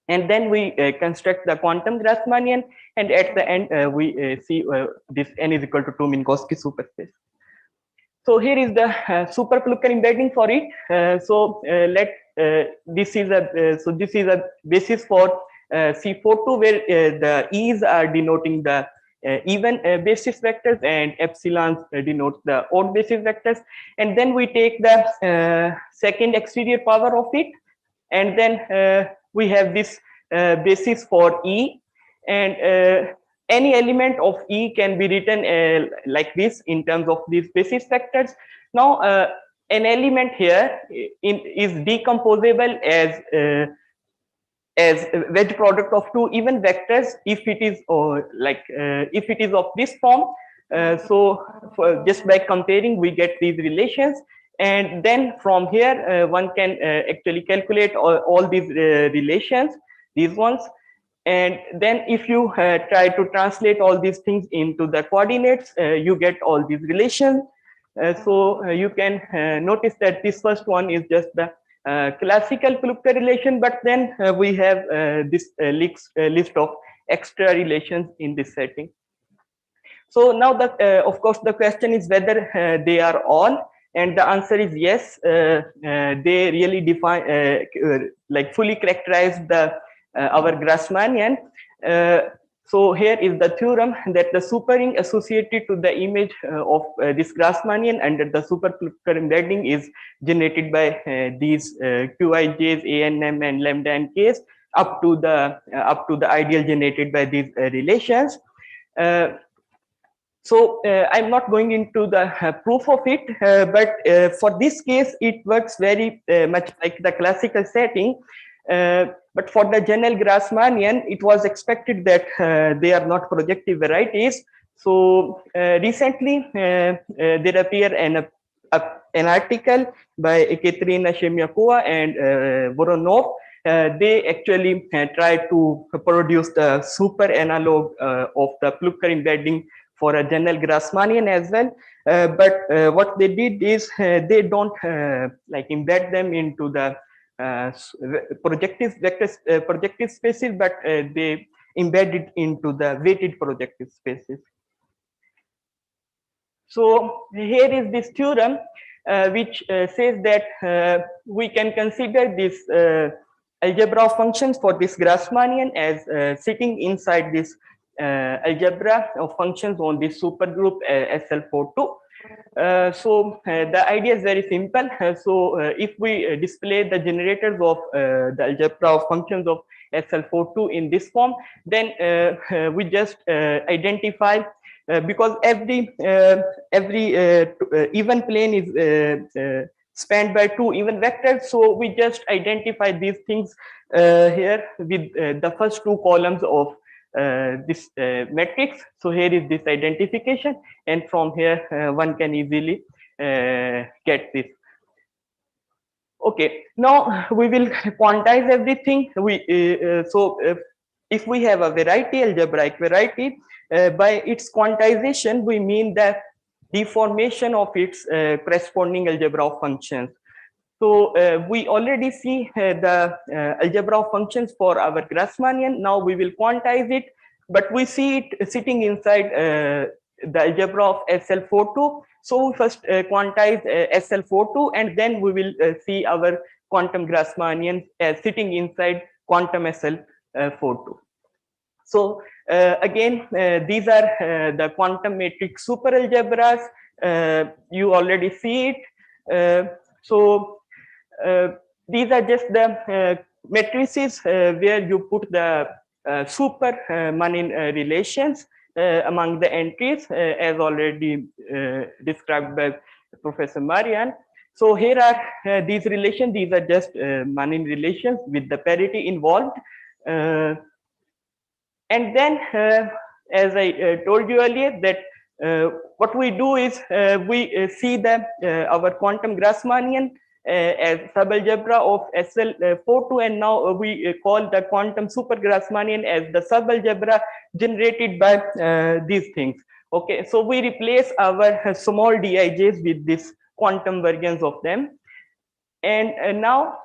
and then we construct the quantum Grassmannian, and at the end we see this n is equal to 2 Minkowski superspace. So here is the super Plucker embedding for it. This is a basis for C42, where the E's are denoting the even basis vectors and epsilons denotes the odd basis vectors, and then we take the second exterior power of it, and then we have this basis for E, and any element of E can be written like this in terms of these basis vectors. Now an element here is decomposable as a wedge product of 2 even vectors if it is if it is of this form. Just by comparing, we get these relations, and then from here one can actually calculate all these relations, these ones, and then if you try to translate all these things into the coordinates, you get all these relations. You can notice that this first one is just the classical Plucker relation, but then we have this list of extra relations in this setting. So now, of course, the question is whether they are all, and the answer is yes. They really define, like fully characterize the our Grassmannian. So here is the theorem that the superring associated to the image of this Grassmannian under the super Plucker embedding is generated by these Qij's, ANM, and lambda and k's up to the ideal generated by these relations. So I'm not going into the proof of it, but for this case, it works very much like the classical setting. But for the general Grassmannian, it was expected that they are not projective varieties. So recently, there appeared an article by Ekaterina Shemyakova and Voronov. They actually tried to produce the super analog of the Plucker embedding for a general Grassmannian as well. But what they did is they don't like embed them into the projective spaces, but they embed it into the weighted projective spaces. So here is this theorem which says that we can consider this algebra of functions for this Grassmannian as sitting inside this algebra of functions on this supergroup SL42. So the idea is very simple. So if we display the generators of the algebra of functions of SL42 in this form, then we just identify because every even plane is spanned by two even vectors. So we just identify these things here with the first two columns of this matrix. So here is this identification, and from here one can easily get this. Okay, now we will quantize everything. If we have a variety, algebraic variety, by its quantization, we mean the deformation of its corresponding algebra of functions. So we already see the algebra of functions for our Grassmannian. Now we will quantize it, but we see it sitting inside the algebra of SL42. So we first quantize SL42, and then we will see our quantum Grassmannian sitting inside quantum SL42. So again, these are the quantum matrix superalgebras. You already see it. These are just the matrices where you put the super Manin relations among the entries, as already described by Professor Marian. So here are these relations. These are just Manin relations with the parity involved. And then, as I told you earlier, that what we do is we see our quantum Grassmannian as subalgebra of SL42, and now we call the quantum super Grassmannian as the subalgebra generated by these things. Okay, so we replace our small Dijs with this quantum versions of them, and now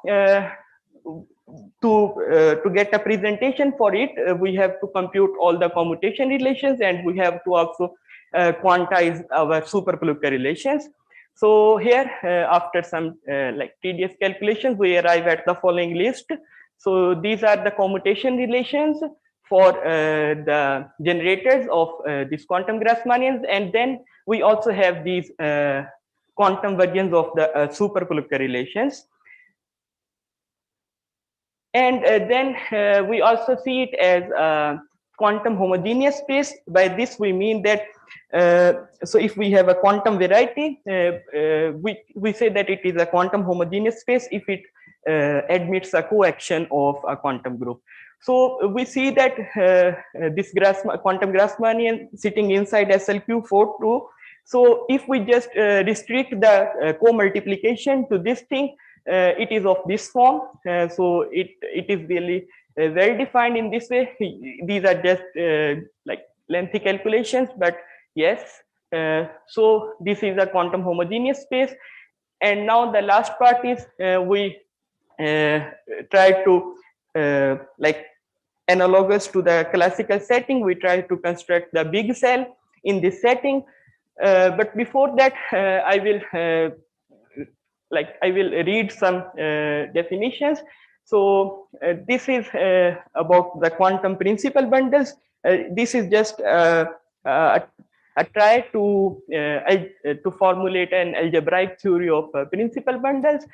to get a presentation for it, we have to compute all the commutation relations, and we have to also quantize our super Plucker relations. So here, after some like tedious calculations, we arrive at the following list. So these are the commutation relations for the generators of these quantum Grassmannians, and then we also have these quantum versions of the super Plucker relations. And then we also see it as a quantum homogeneous space. By this we mean that so if we have a quantum variety, we say that it is a quantum homogeneous space if it admits a coaction of a quantum group. So we see that this quantum Grassmannian sitting inside SLQ42. So if we just restrict the co-multiplication to this thing, it is of this form. So it is really well defined in this way. These are just like lengthy calculations, but yes. So this is a quantum homogeneous space. And now the last part is we try to like analogous to the classical setting, we try to construct the big cell in this setting. But before that, I will read some definitions. So this is about the quantum principal bundles. This is just a try to formulate an algebraic theory of principal bundles.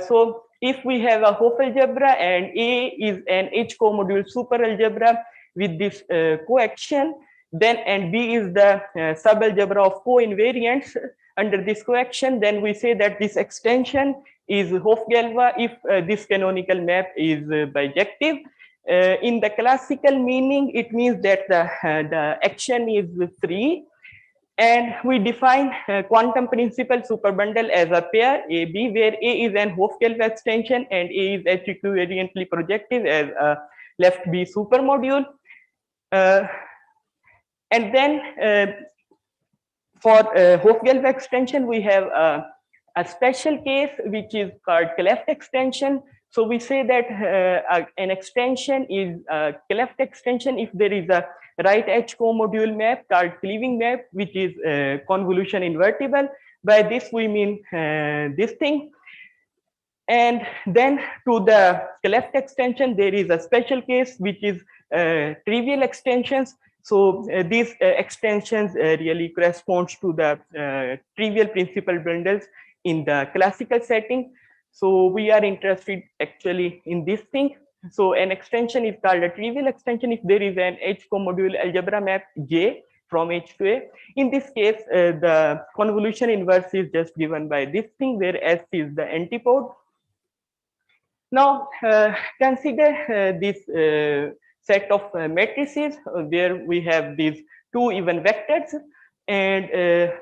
So if we have a Hopf algebra and A is an H co-module super algebra with this coaction, then and B is the subalgebra of co-invariants under this coaction, then we say that this extension is Hofgelva if this canonical map is bijective. In the classical meaning, it means that the action is free, and we define quantum principal superbundle as a pair AB, where A is an Hofgelva extension and A is H equivariantly projective as a left B supermodule. And then for Hofgelva extension, we have a special case which is called cleft extension. So we say that an extension is a cleft extension if there is a right H co-module map called cleaving map, which is convolution invertible. By this we mean this thing. And then to the cleft extension, there is a special case which is trivial extensions. So these extensions really corresponds to the trivial principal bundles in the classical setting. So we are interested actually in this thing. So an extension is called a trivial extension if there is an H co-module algebra map J from H to A. In this case, the convolution inverse is just given by this thing where S is the antipode. Now consider this set of matrices where we have these two even vectors, and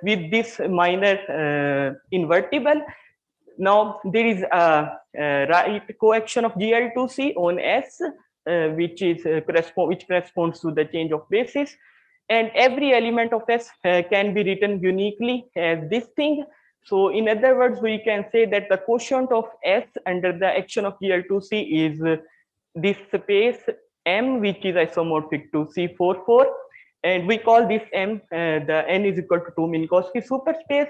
with this minor invertible. Now there is a right coaction of GL2C on S, which corresponds to the change of basis, and every element of S can be written uniquely as this thing. So in other words, we can say that the quotient of S under the action of GL2C is this space M, which is isomorphic to C44, and we call this M the N is equal to 2 Minkowski superspace.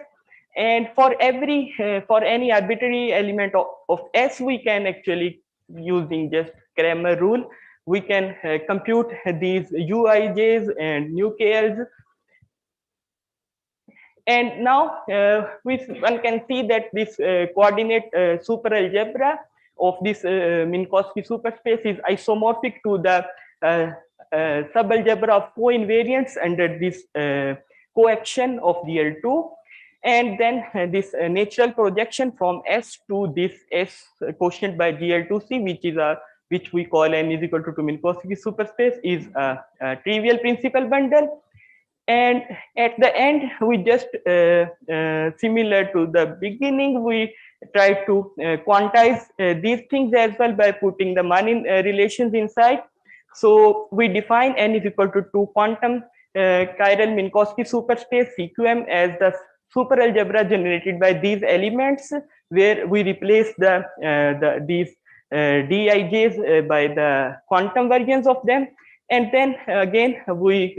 And for every for any arbitrary element of S, we can actually, using just Kramer rule, we can compute these Uijs and NuKLs. And now one can see that this coordinate superalgebra of this Minkowski superspace is isomorphic to the subalgebra of co-invariants under this coaction of GL2. And then this natural projection from S to this S quotient by GL2C, which we call N is equal to 2 Minkowski superspace, is a trivial principal bundle. And at the end, we just similar to the beginning, we try to quantize these things as well by putting the Manin relations inside. So we define N is equal to 2 quantum chiral Minkowski superspace CQM as the superalgebra generated by these elements, where we replace these Dijs by the quantum versions of them, and then again we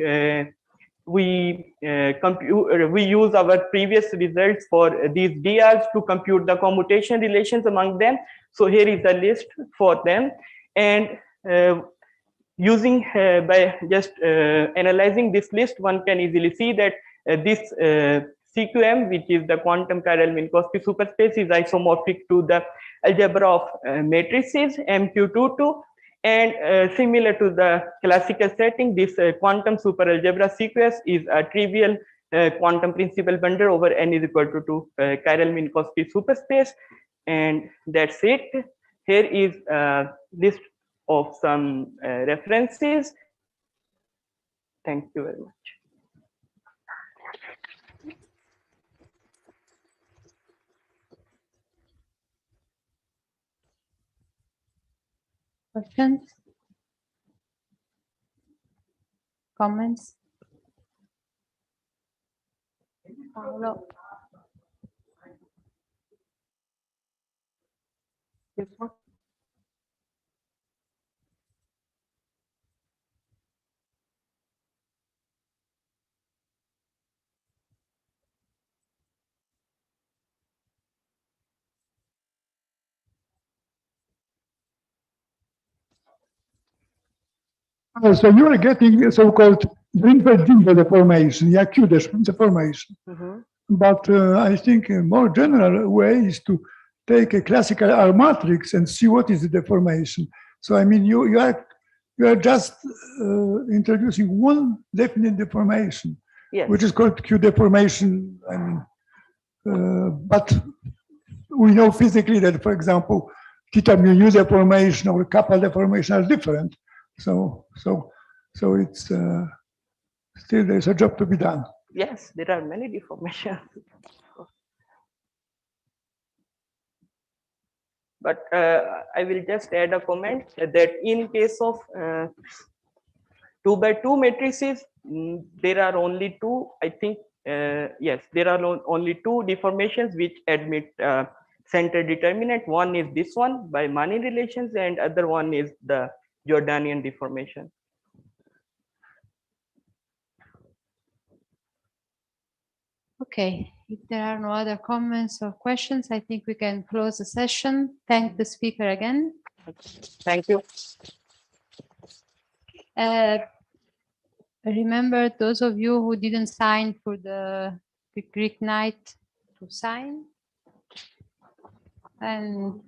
use our previous results for these DRs to compute the commutation relations among them. So here is a list for them, and using by just analyzing this list, one can easily see that this CQM, which is the quantum chiral Minkowski superspace, is isomorphic to the algebra of matrices MQ22, and similar to the classical setting, this quantum superalgebra CQS is a trivial quantum principal bundle over N is equal to 2 chiral Minkowski superspace. And that's it. Here is a list of some references. Thank you very much. Questions? Comments? Paolo? This one? So you are getting the so-called Greenfeld-Dingle deformation, Yaku deformation. But I think a more general way is to take a classical R matrix and see what is the deformation. So I mean, you you are just introducing one definite deformation, Yes. which is called Q deformation. I mean, but we know physically that, for example, theta mu deformation or kappa deformation are different. So it's still there's a job to be done. Yes, there are many deformations. But I will just add a comment that in case of 2 by 2 matrices, there are only two, I think, yes, there are only two deformations which admit center determinant. One is this one by Mani relations, and other one is the Jordanian deformation. Okay, if there are no other comments or questions, I think we can close the session. Thank the speaker again. Thank you. Remember those of you who didn't sign for the Greek night to sign. And